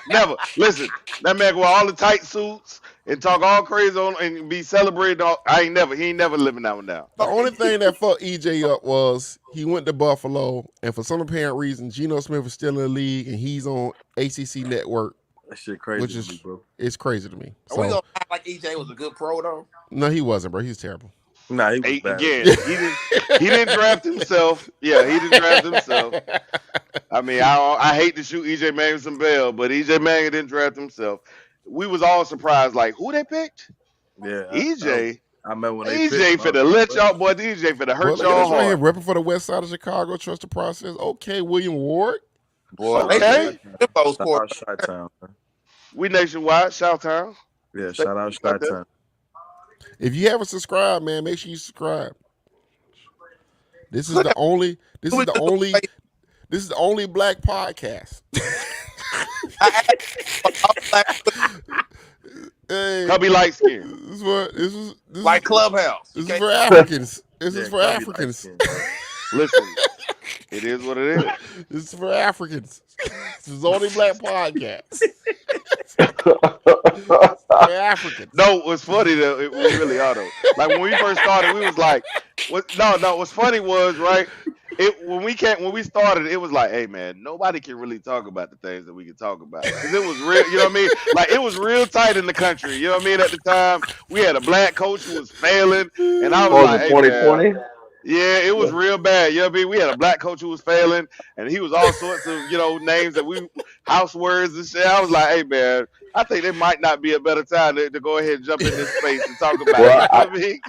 Never. Listen, that man go all the tight suits and talk all crazy on and be celebrated. He ain't never living that one down. The only thing that fucked EJ up was he went to Buffalo, and for some apparent reason, Geno Smith is still in the league, and he's on ACC Network. That shit crazy Which to is- me, bro. It's crazy to me. Are we So, gonna act like EJ was a good pro though? no, he wasn't, bro. He's terrible. Nah, he was bad. Again, he didn't draft himself. Yeah, he didn't draft himself. I mean, I hate to shoot EJ Manuel some bail, but EJ Manuel didn't draft himself. We was all surprised, like who they picked? Yeah, EJ. I remember when they EJ picked him, finna let y'all, boy. EJ finna Well, hurt look at y'all this right here, hard. repping for the West Side of Chicago. Trust the process. Okay, William Ward. Boy, Okay. Jimbo's Shout court. out Chi-Town, man. We nationwide, Shout Town. Yeah, shout out Chi-Town. If you haven't subscribed, man, make sure you subscribe. This is the only black podcast. Hey, Cubby light skin. this is Like Clubhouse. This is Okay? for Africans. This Yeah, is for Cubby Africans. light-skinned, bro. Listen, it is what it is. This is for Africans. This is the only black podcast. We're Africans. No, what's funny though, we really are though. Like when we first started, we was like, what? No, no. What's funny was right. When we started, it was like, hey man, nobody can really talk about the things that we can talk about because it was real. You know what I mean? Like it was real tight in the country. You know what I mean? At the time, we had a black coach who was failing, and I was What was like, it, hey man. 2020? Yeah, it was real bad. You know what I mean? We had a black coach who was failing, and he was all sorts of, names that we house words and shit. I was like, hey man, I think there might not be a better time to go ahead and jump in this space and talk about it. Well, You know what I mean?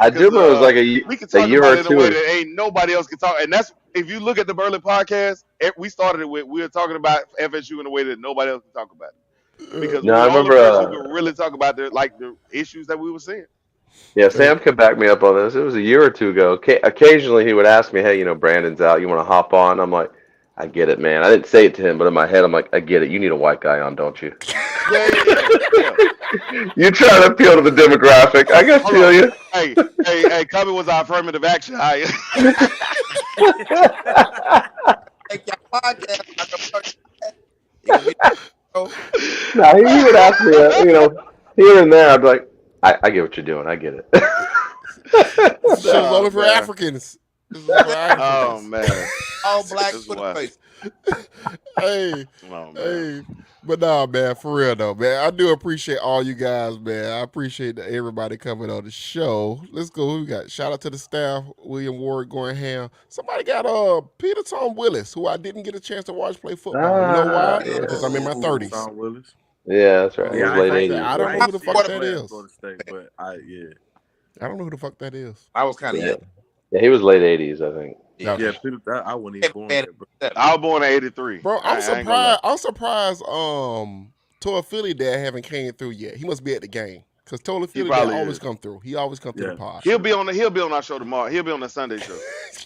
I do remember it was like We can a talk year about or it in a way two. that ain't nobody else can talk. And that's if you look at the Berlin podcast, we started it with we were talking about FSU in a way that nobody else can talk about it because No, we I were the only remember. place who could really talk about the issues that we were seeing. Yeah, Sam could back me up on this. It was a year or two ago. Occasionally, he would ask me, "Hey, Brandon's out. You want to hop on?" I'm like, "I get it, man." I didn't say it to him, but in my head, I'm like, "I get it. You need a white guy on, don't you?" Yeah, yeah, yeah, yeah. You try to appeal to the demographic. I can Hold feel on. you. Hey, Cubby was our affirmative action hire. Take your podcast. I know it can be No, he would ask me, here and there. I'd be like, I get what you're doing. I get it. This show's Oh only for man. Africans. This is for Oh Africans. man. all black That's with a why. face. Hey, Oh man. hey. But nah, man, for real though, man. I do appreciate all you guys, man. I appreciate everybody coming on the show. Let's go. Who we got? Shout out to the staff. William Ward going ham. Somebody got Peter Tom Willis, who I didn't get a chance to watch play football. You know why? Yeah. Because I'm in my 30s. Tom Willis. Yeah, that's right. It Yeah, was I late ain't, 80s. I I don't know ain't who the seen fuck him that play at is. Florida State, but I don't know who the fuck that is. I was kind of Yeah. young. Yeah, he was late 80s, I think. Yeah. Okay. yeah, Peter, I wasn't even born yet, bro. I was born in '83. Bro, I ain't gonna lie. I'm surprised. Toa Philly dad haven't came through yet. He must be at the game because Toa He Philly dad probably always is. come through. He always come through the Yeah. pod. He'll be on our show tomorrow. He'll be on the Sunday show.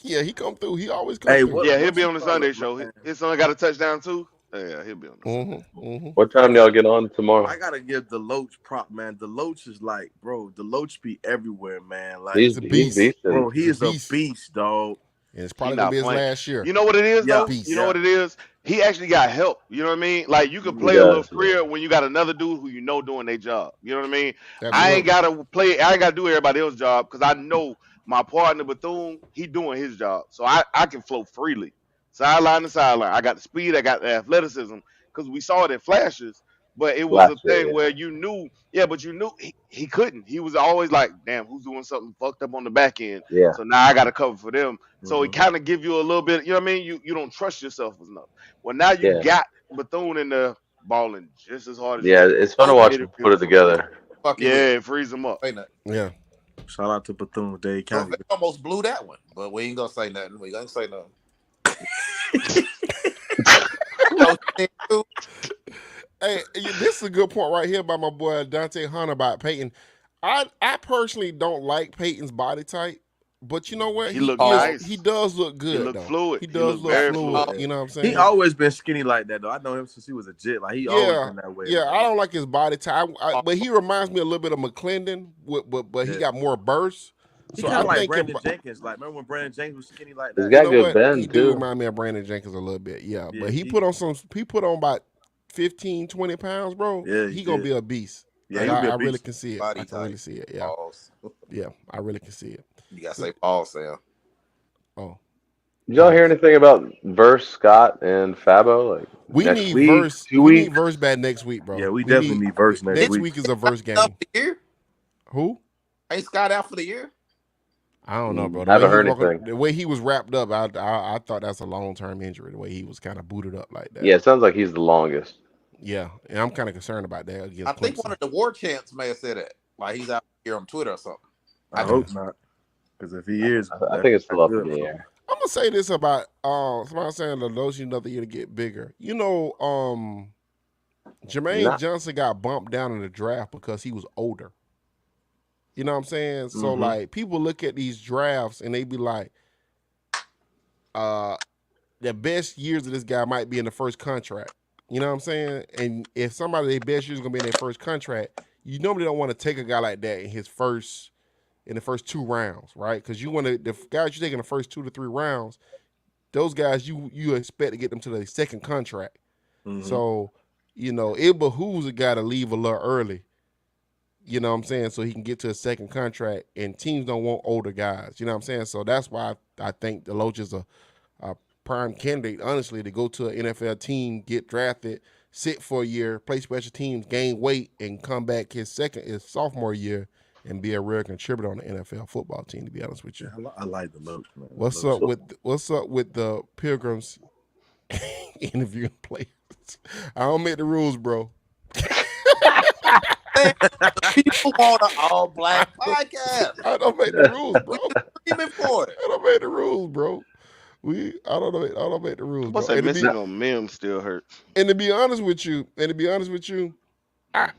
Yeah, he come through. He always come Hey, through. what? Yeah, he'll What's be he on the call Sunday it, show. man? His son got a touchdown too. Yeah, he'll be on the Sunday. What time do y'all get on tomorrow? I gotta give Deloach prop, man. Deloach is like, bro. Deloach be everywhere, man. Like, He's a beast. beasting. bro, he He's is a a beast. beast, dog. And it's He probably gonna not be his playing. last year. You know what it is Yeah, though? Beast. You know what it is? He actually got help. You know what I mean? Like you can He play a little does, freer when you got another dude who doing their job. You know what I mean? I ain't Absolutely. gotta play. I ain't gotta do everybody else's job because I know my partner Bethune. He doing his job, so I can flow freely, sideline to sideline. I got the speed. I got the athleticism because we saw it in flashes. But it was a last year. thing Yeah. where you knew, yeah, but you knew he couldn't. He was always like, damn, who's doing something fucked up on the back end? Yeah. So now I got to cover for them. So it Mhm. kind of give you a little bit, you know what I mean? You don't trust yourself enough. Well, now you Yeah. got Bethune in the balling just as hard as you Yeah. can. It's fun to watch him put it together. Fucking Yeah, it frees them up. say nothing. Yeah. Shout out to Bethune, Dade So County. they almost blew that one, but we ain't gonna say nothing. We gonna say nothing. Hey, this is a good point right here by my boy Dante Hunter about Peyton. I personally don't like Peyton's body type, but you know what? He look nice. He does look good. He look though. fluid. He He does look look very fluid. fluid. You know what I'm saying? He always been skinny like that, though. I know him since he was a jit. Like he always Yeah, been that way. yeah. I don't like his body type, but he reminds me a little bit of McClendon, but he Yeah. got more burst. He So kind of I'm like thinking, Brandon Jenkins. Like remember when Brandon Jenkins was skinny like He's that? got you know good what? bend, He do too. remind me of Brandon Jenkins a little bit. Yeah, Yeah, but he he- put on about 15, 20 pounds, bro. Yeah, he he gonna did. be a beast. Yeah, Like, he'll be a I really beast. can see it. Body I can really type. see it. Yeah, Balls. yeah. I really can see it. You gotta say balls, Sam. Oh, Did y'all hear anything about Verse, Scott, and Fabo? Like we next need week, verse. 2 We need weeks? verse bad next week, bro. Yeah, we definitely need verse next Next week. week is a verse game. Out for the year? Who? Ain't Scott out for the year? I don't know, bro. I haven't heard he was walking- anything. The way he was wrapped up, I thought that's a long term injury. The way he was kind of booted up like that. Yeah, it sounds like he's the longest. Yeah, and I'm kind of concerned about that. Against I think Clemson. one of the war champs may have said it. Like he's out here on Twitter or something. I hope not, because if he is, I think it's still up in good the for air. him. I'm gonna say this about somebody saying the those another year to get bigger. You know, Jermaine Not- Johnson got bumped down in the draft because he was older. You know what I'm saying? So Mhm. like people look at these drafts and they be like, the best years of this guy might be in the first contract. You know what I'm saying? And if somebody their best years is gonna be in their first contract, you normally don't want to take a guy like that in the first 2 rounds, right? Because you want to the guys you take in the first 2 to 3 rounds, those guys you expect to get them to their second contract. Mhm. So it behooves a guy to leave a little early. You know what I'm saying? So he can get to a second contract, and teams don't want older guys. You know what I'm saying? So that's why I think Deloach is a prime candidate, honestly, to go to an NFL team, get drafted, sit for a year, play special teams, gain weight, and come back his sophomore year and be a real contributor on the NFL football team. To be honest with you, I like the look, man. What's up with the Pilgrims interviewing players? I don't make the rules, bro. People want an all black podcast. I don't make the rules, bro. Screaming for it. I don't make the rules, bro. I don't make the rules, bro. What's that missing on Mims still hurts. And to be honest with you, I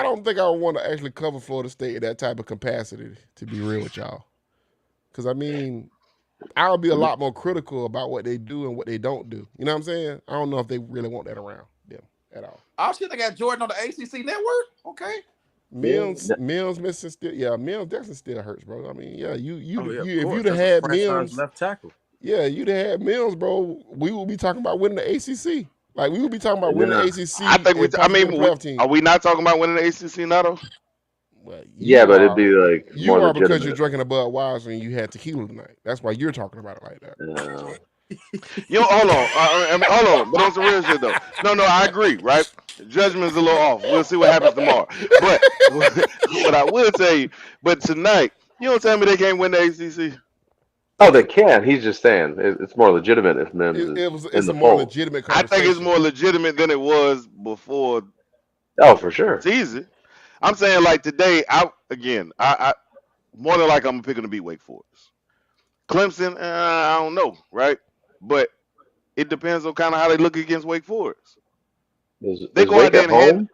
don't think I would want to actually cover Florida State in that type of capacity, to be real with y'all. Because, I mean, I'll be a lot more critical about what they do and what they don't do. You know what I'm saying? I don't know if they really want that around them at all. Oh shit, they got Jordan on the ACC network? Okay. Mills missing still. Yeah, Mills definitely still hurts, bro. I mean, yeah, if you'd have That's had a Mills left tackle. Yeah, you'd have had Mills, bro. We would be talking about winning the ACC. Like, we would be talking about winning the ACC. I think are we not talking about winning the ACC now, though? Well, but it'd be like you more are legitimate. because you're drinking a Budweiser and you had tequila tonight. That's why you're talking about it like that. No. Hold on. Hold on. But on some real shit, though. No, I agree, right? Judgment's a little off. We'll see what happens tomorrow. But what I will tell you, but tonight, you don't tell me they can't win the ACC. Oh, they can. He's just saying it's more legitimate if Mims it's a more legitimate conversation. I think it's more legitimate than it was before. Oh, for sure. It's easy. I'm saying, like, today, I more than like I'm picking to beat Wake Forest. Clemson, I don't know, right? But it depends on kind of how they look against Wake Forest. They go out there and home.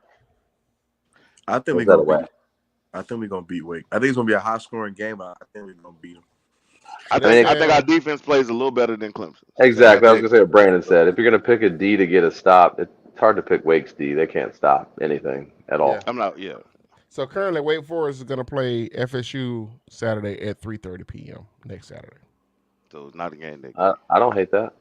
I think we're gonna beat Wake. I think it's gonna be a high scoring game. But I think we're gonna beat them. I think our defense plays a little better than Clemson. Exactly. I was gonna say what Brandon said. If you're gonna pick a D to get a stop, it's hard to pick Wake's D. They can't stop anything at all. I'm not. Yeah. So currently, Wake Forest is gonna play FSU Saturday at 3:30 p.m. next Saturday. So it's not a game day. I don't hate that.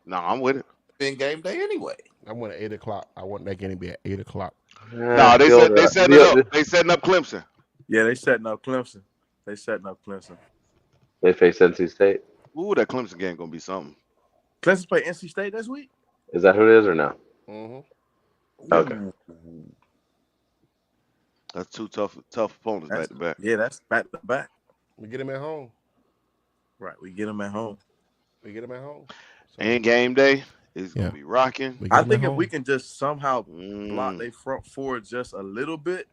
No, I'm with it. Been game day anyway. I want at 8 o'clock. I want that game to be at 8 o'clock. No, they setting up. They setting up Clemson. Yeah, they setting up Clemson. They face NC State. Ooh, that Clemson game gonna be something. Clemson play NC State this week. Is that who it is or no? Mm-hmm. Okay. That's two tough opponents back to back. Yeah, that's back to back. We get them at home. Right, we get them at home. So, and game day is gonna be rocking. I think if we can just somehow block their front four just a little bit,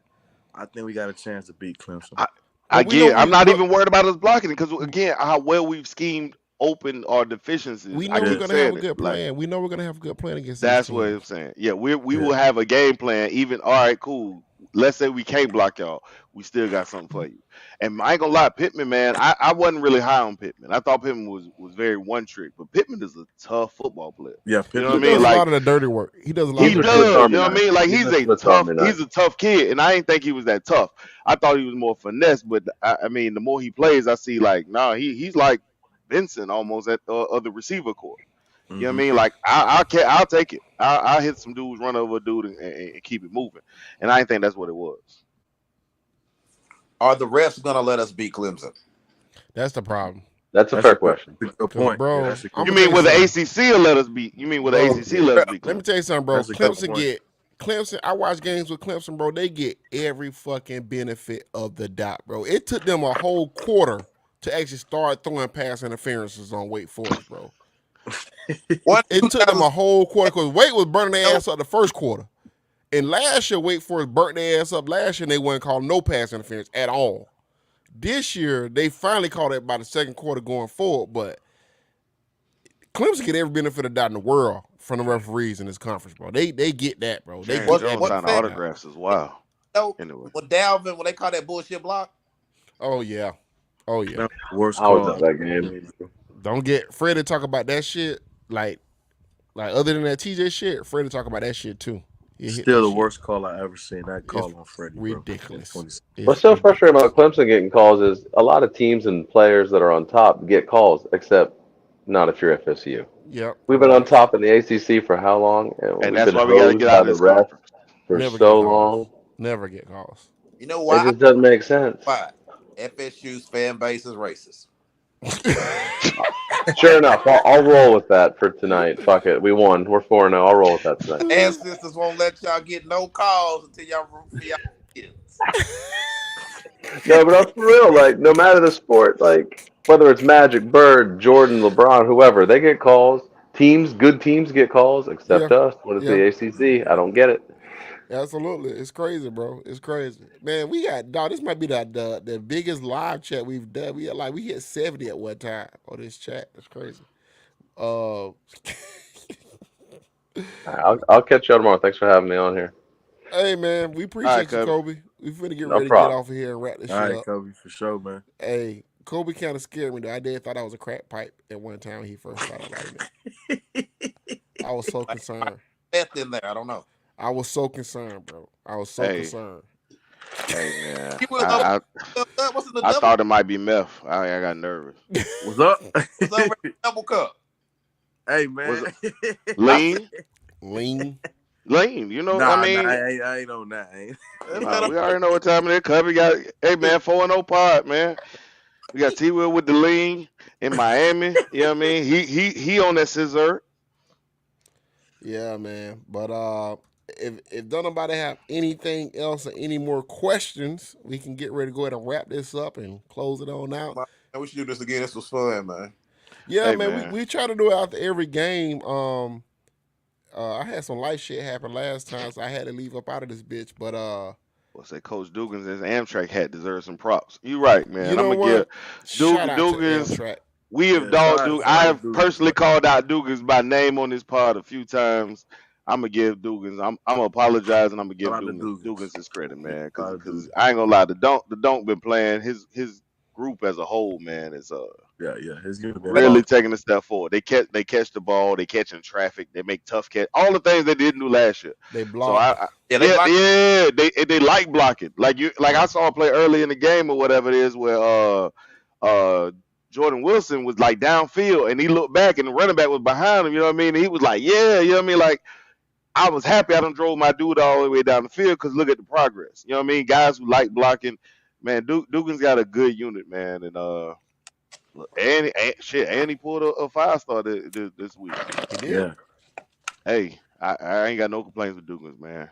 I think we got a chance to beat Clemson. I'm not even worried about us blocking it because again, how well we've schemed open our deficiencies. We know we're gonna have a good plan. We know we're gonna have a good plan against. That's what I'm saying. Yeah, we will have a game plan. Even all right, cool. Let's say we can't block y'all. We still got something for you. And I ain't gonna lie, Pittman, man, I wasn't really high on Pittman. I thought Pittman was very one trick, but Pittman is a tough football player. Yeah, you know what I mean? Like, a lot of the dirty work. He does a lot. You know what I mean? Like he's a tough kid, and I didn't think he was that tough. I thought he was more finesse, but I mean, the more he plays, I see like, he's like Vincent almost at the receiver court. You know what I mean? Like I'll take it. I'll hit some dudes, run over a dude, and keep it moving. And I didn't think that's what it was. Are the refs gonna let us beat Clemson? That's the problem. That's a fair question. Good point, bro. Yeah, you mean will the ACC will let us beat? You mean will the ACC let us beat Clemson? Let me tell you something, bro. Clemson. I watch games with Clemson, bro. They get every fucking benefit of the doubt, bro. It took them a whole quarter to actually start throwing pass interferences on Wake Forest, bro. It took them a whole quarter because Wake was burning their ass up the first quarter. And last year, Wake Forest burnt their ass up last year, and they weren't calling no pass interference at all. This year, they finally called it by the second quarter going forward, but Clemson get every benefit of doubt in the world from the referees in this conference, bro. They get that, bro. They get that. Signing autographs as well. Anyway. When Dalvin, when they call that bullshit block? Oh, yeah. Worst call of that game. Don't get Freddie talk about that shit. Like other than that TJ shit, Freddie talk about that shit too. Still the worst call I ever seen. That call on Freddie. Ridiculous. What's so frustrating about Clemson getting calls is a lot of teams and players that are on top get calls, except not if you're FSU. Yep. We've been on top in the ACC for how long? And And we've that's been why we got to get hosed out by of the this refs conference. for Never get so calls. long. Never get calls. You know It why? just doesn't make sense. Why? FSU's fan base is racist. Sure enough, I'll roll with that for tonight. Fuck it, we won. We're 4-0. I'll roll with that tonight. Ancestors won't let y'all get no calls until y'all root for y'all kids. No, but I'm for real. Like, no matter the sport, like whether it's Magic, Bird, Jordan, LeBron, whoever, they get calls. Good teams get calls, Yeah. except us. When it's Yeah. the ACC, I don't get it. Absolutely. It's crazy, bro. It's crazy. Man, we got dog, this might be the biggest live chat we've done. We hit 70 at one time on this chat. It's crazy. Uh I'll catch y'all tomorrow. Thanks for having me on here. Hey man, we All right, appreciate you, Kobe. Kobe. We finna get No ready to get problem. off of here and wrap this All shit right, up. Kobe, for sure, man. Hey, Kobe kind of scared me though. I did thought I was a crack pipe at one time when he first started writing it. I was so concerned. Meth in there. I don't know. I was so concerned, bro. I was so Hey, concerned. hey, man. You would have what's in the I double? thought it might be meth. I got nervous. What's up? What's over in the double cup? Hey, Was man. it lean? Lean. Lean. You know, I Nah, mean, I ain't on that. we already know what time it is. Cubby got, hey, man, 4-0 pod, man. We got T Will with the lean in Miami. You know what I mean? He on that scissor. Yeah, man. But if don't nobody have anything else or any more questions, we can get ready to go ahead and wrap this up and close it on out. Man, we should do this again. This was fun, man. Yeah, Hey, man. man. We try to do it after every game. I had some life shit happen last time, so I had to leave up out of this bitch. But Well, say Coach Dugans' his Amtrak hat deserves some props. You right, you man. I'm know gonna give what? Shout out to Dugans. Amtrak. We have Yeah, dogged Dugans. shout I out have to Dugan, personally man. called out Dugans by name on this pod a few times. I'm gonna give Dugans. I'm gonna apologize and I'm gonna Shout give out to Dugans Dugans. his credit, man. Shout Cause, out to cause Dugan. I ain't gonna lie, the don't been playing his group as a whole, man. Is Yeah. His unit been really balling. taking a step forward. They catch the ball, they catching traffic, they make tough catch, all the things they didn't do last year. They So block. Yeah, they yeah, blocked. yeah, they like blocking. Like I saw a play early in the game or whatever it is where uh Jordan Wilson was like downfield and he looked back and the running back was behind him, you know what I mean? And he was like, yeah, you know what I mean? Like I was happy I done drove my dude all the way down the field because look at the progress. You know what I mean? Guys who like blocking, man, Dugan's got a good unit, man, and and he pulled a 5-star this week. He did. Yeah. Hey, I ain't got no complaints with Dugans, man.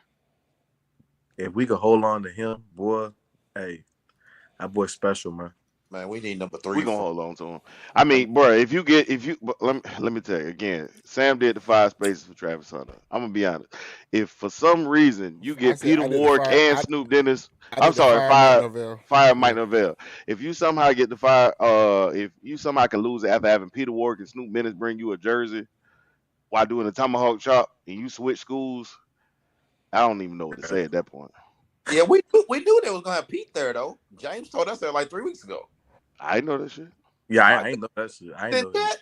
If we could hold on to him, boy, hey, that boy's special, man. Man, we need number We 3, gonna 4. hold on to him. I mean, bro, if you, but let me tell you again. Sam did the 5 spaces for Travis Hunter. I'm gonna be honest. If for some reason you I get said Peter I did the Ward fire. and Snoop Dennis, I I'm did the sorry, fire Mike fire Norvell. fire Yeah. Mike Norvell. If you somehow get the fire, if you somehow can lose it after having Peter Ward and Snoop Dennis bring you a jersey while doing a tomahawk chop and you switch schools, I don't even know what to say at that point. Yeah, we knew they was gonna have Pete there though. James told us that like 3 weeks ago. I know that shit. Yeah, I ain't know that shit. I ain't know that.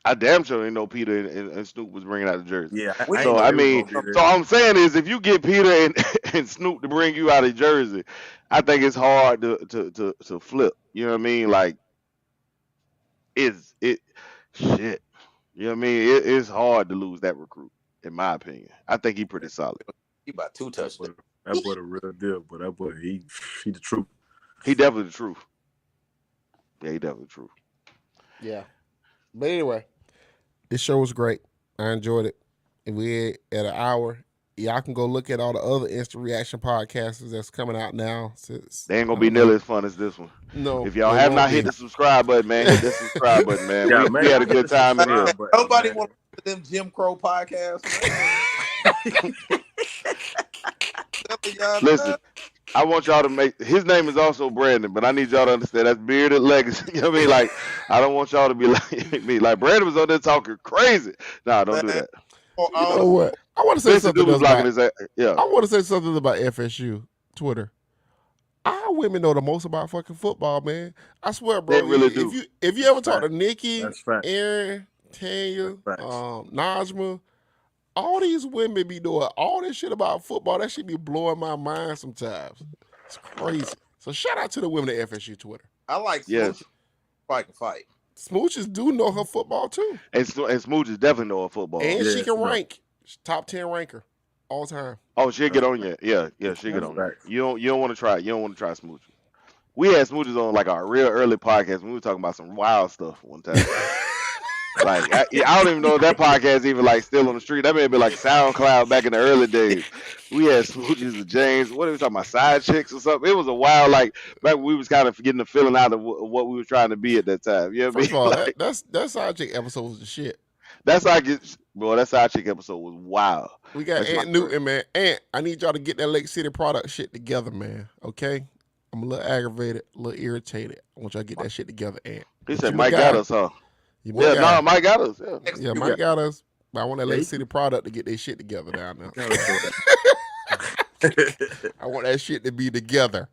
I damn sure didn't know Peter and Snoop was bringing out the jersey. Yeah, We I So ain't know I they was mean, gonna be so there. all I'm saying is, if you get Peter and Snoop to bring you out a jersey, I think it's hard to flip. You know what I mean? Like, it shit. You know what I mean? It's hard to lose that recruit, in my opinion. I think he pretty solid. he about 2 That boy, touchdowns. that boy the real deal, but that boy he the truth. He definitely the truth. Yeah, he definitely the truth. Yeah. But anyway, this show was great. I enjoyed it. And we at an hour. Y'all can go look at all the other instant reaction podcasts that's coming out now. Since They ain't gonna I be don't know. nearly as fun as this one. No, If y'all they have won't not be. hit the subscribe button, man, hit that subscribe button, man. Yeah, We man, had a hit good the time in here. subscribe button, Nobody man. want them Jim Crow podcasts. Listen, I want y'all to make his name is also Brandon, but I need y'all to understand that's bearded legacy. You know what I mean? Like, I don't want y'all to be like me. Like Brandon was on there talking crazy. Nah, don't do Man, that. You know what? I want to say Vincent something Duke was else blocking about. his ass. Yeah. I want to say something about FSU Twitter. Our women know the most about fucking football, man. I swear, They bro. really If do. you That's ever talk to fact. Nikki, That's fact. Aaron, That's Tanya, facts. Najma, all these women be doing all this shit about football. That shit be blowing my mind sometimes. It's crazy. So shout out to the women at FSU Twitter. I like Yes. smooching fight. Smooches do know her football too, and Smooches definitely know her football. and she can rank top 10 ranker all time. Oh, she'll get on you. Yeah, she'll get on you. You don't want to try it. You don't want to try Smooches. We had Smooches on like our real early podcast when we were talking about some wild stuff one time. Like I don't even know if that podcast even like still on the street. That may be like SoundCloud back in the early days. We had Smooches and James. What are we talking about? Side chicks or something? It was a wild like back when we was kind of getting the feeling out of what we were trying to be at that time. You know what I mean? First of all, like, that side chick episode was the shit. That side chick episode was wild. We got Aunt Newton, man. Aunt, I need y'all to get that Lake City product shit together, man. Okay? I'm a little aggravated, a little irritated. I want y'all to get that shit together, Aunt. He said Mike got us, huh? Yeah, no, Mike got us. Yeah, Mike got us. But I want that Lake City product to get their shit together down there. I want that shit to be together.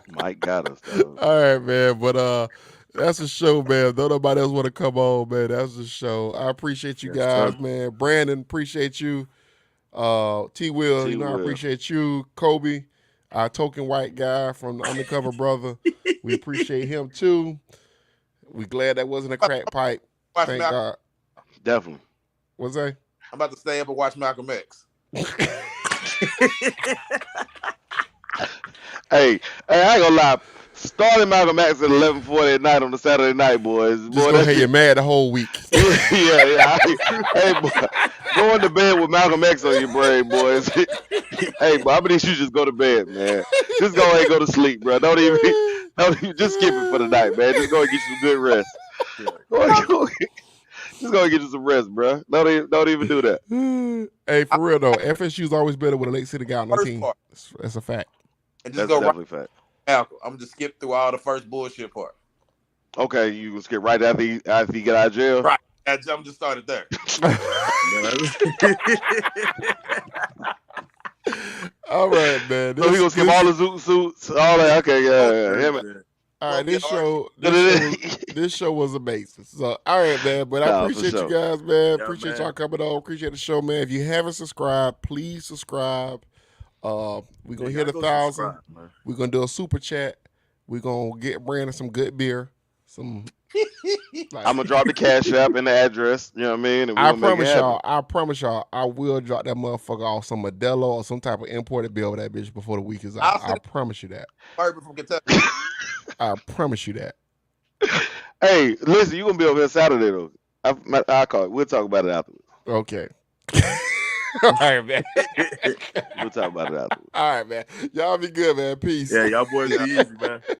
Mike got us, though. All right, man. But that's a show, man. Don't nobody else want to come on, man. That's a show. I appreciate you guys, man. Brandon, appreciate you. T-Will, you know, I appreciate you. Kobe, our token white guy from the Undercover Brother. We appreciate him too. We glad that wasn't a crack pipe. Thank God. Definitely. What's that? I'm about to stay up and watch Malcolm X. Hey, I ain't gonna lie. Starting Malcolm X at 11:40 at night on the Saturday night, boys. Just boy, go ahead, you're mad the whole week. yeah. Hey, boy, going to bed with Malcolm X on your brain, boys. Hey, boy, I believe you just go to bed, man. Just go ahead and go to sleep, bro. Don't even just skip it for the night, man. Just go and get you some good rest. Just go and get you some rest, bro. Don't even do that. Hey, for real though, FSU's always better with a Lake City guy on the team. That's a fact. And just That's definitely a fact. Malcolm. I'm just skip through all the first bullshit part. Okay, you can skip right after you get out of jail. Right, I'm just started there. All right, man. So we gonna skip all the zoot suits, all that. Okay, yeah. All right, this show was amazing. So, all right, man. But I appreciate you guys, man. Yeah, appreciate y'all coming on. Appreciate the show, man. If you haven't subscribed, please subscribe. We're gonna hit 1,000. We're gonna do a super chat. We're gonna get Brandon some good beer. I'm gonna drop the cash app and the address. You know what I mean? And I promise y'all, I will drop that motherfucker off some Modelo or some type of imported bill with that bitch before the week is out. I promise you that. From Kentucky. I promise you that. Hey, listen, you gonna be over here Saturday though. I'll call it. We'll talk about it afterwards. Okay. All right, man. We'll talk about it afterwards. All right, man. Y'all be good, man. Peace. Yeah, y'all boys be easy, man.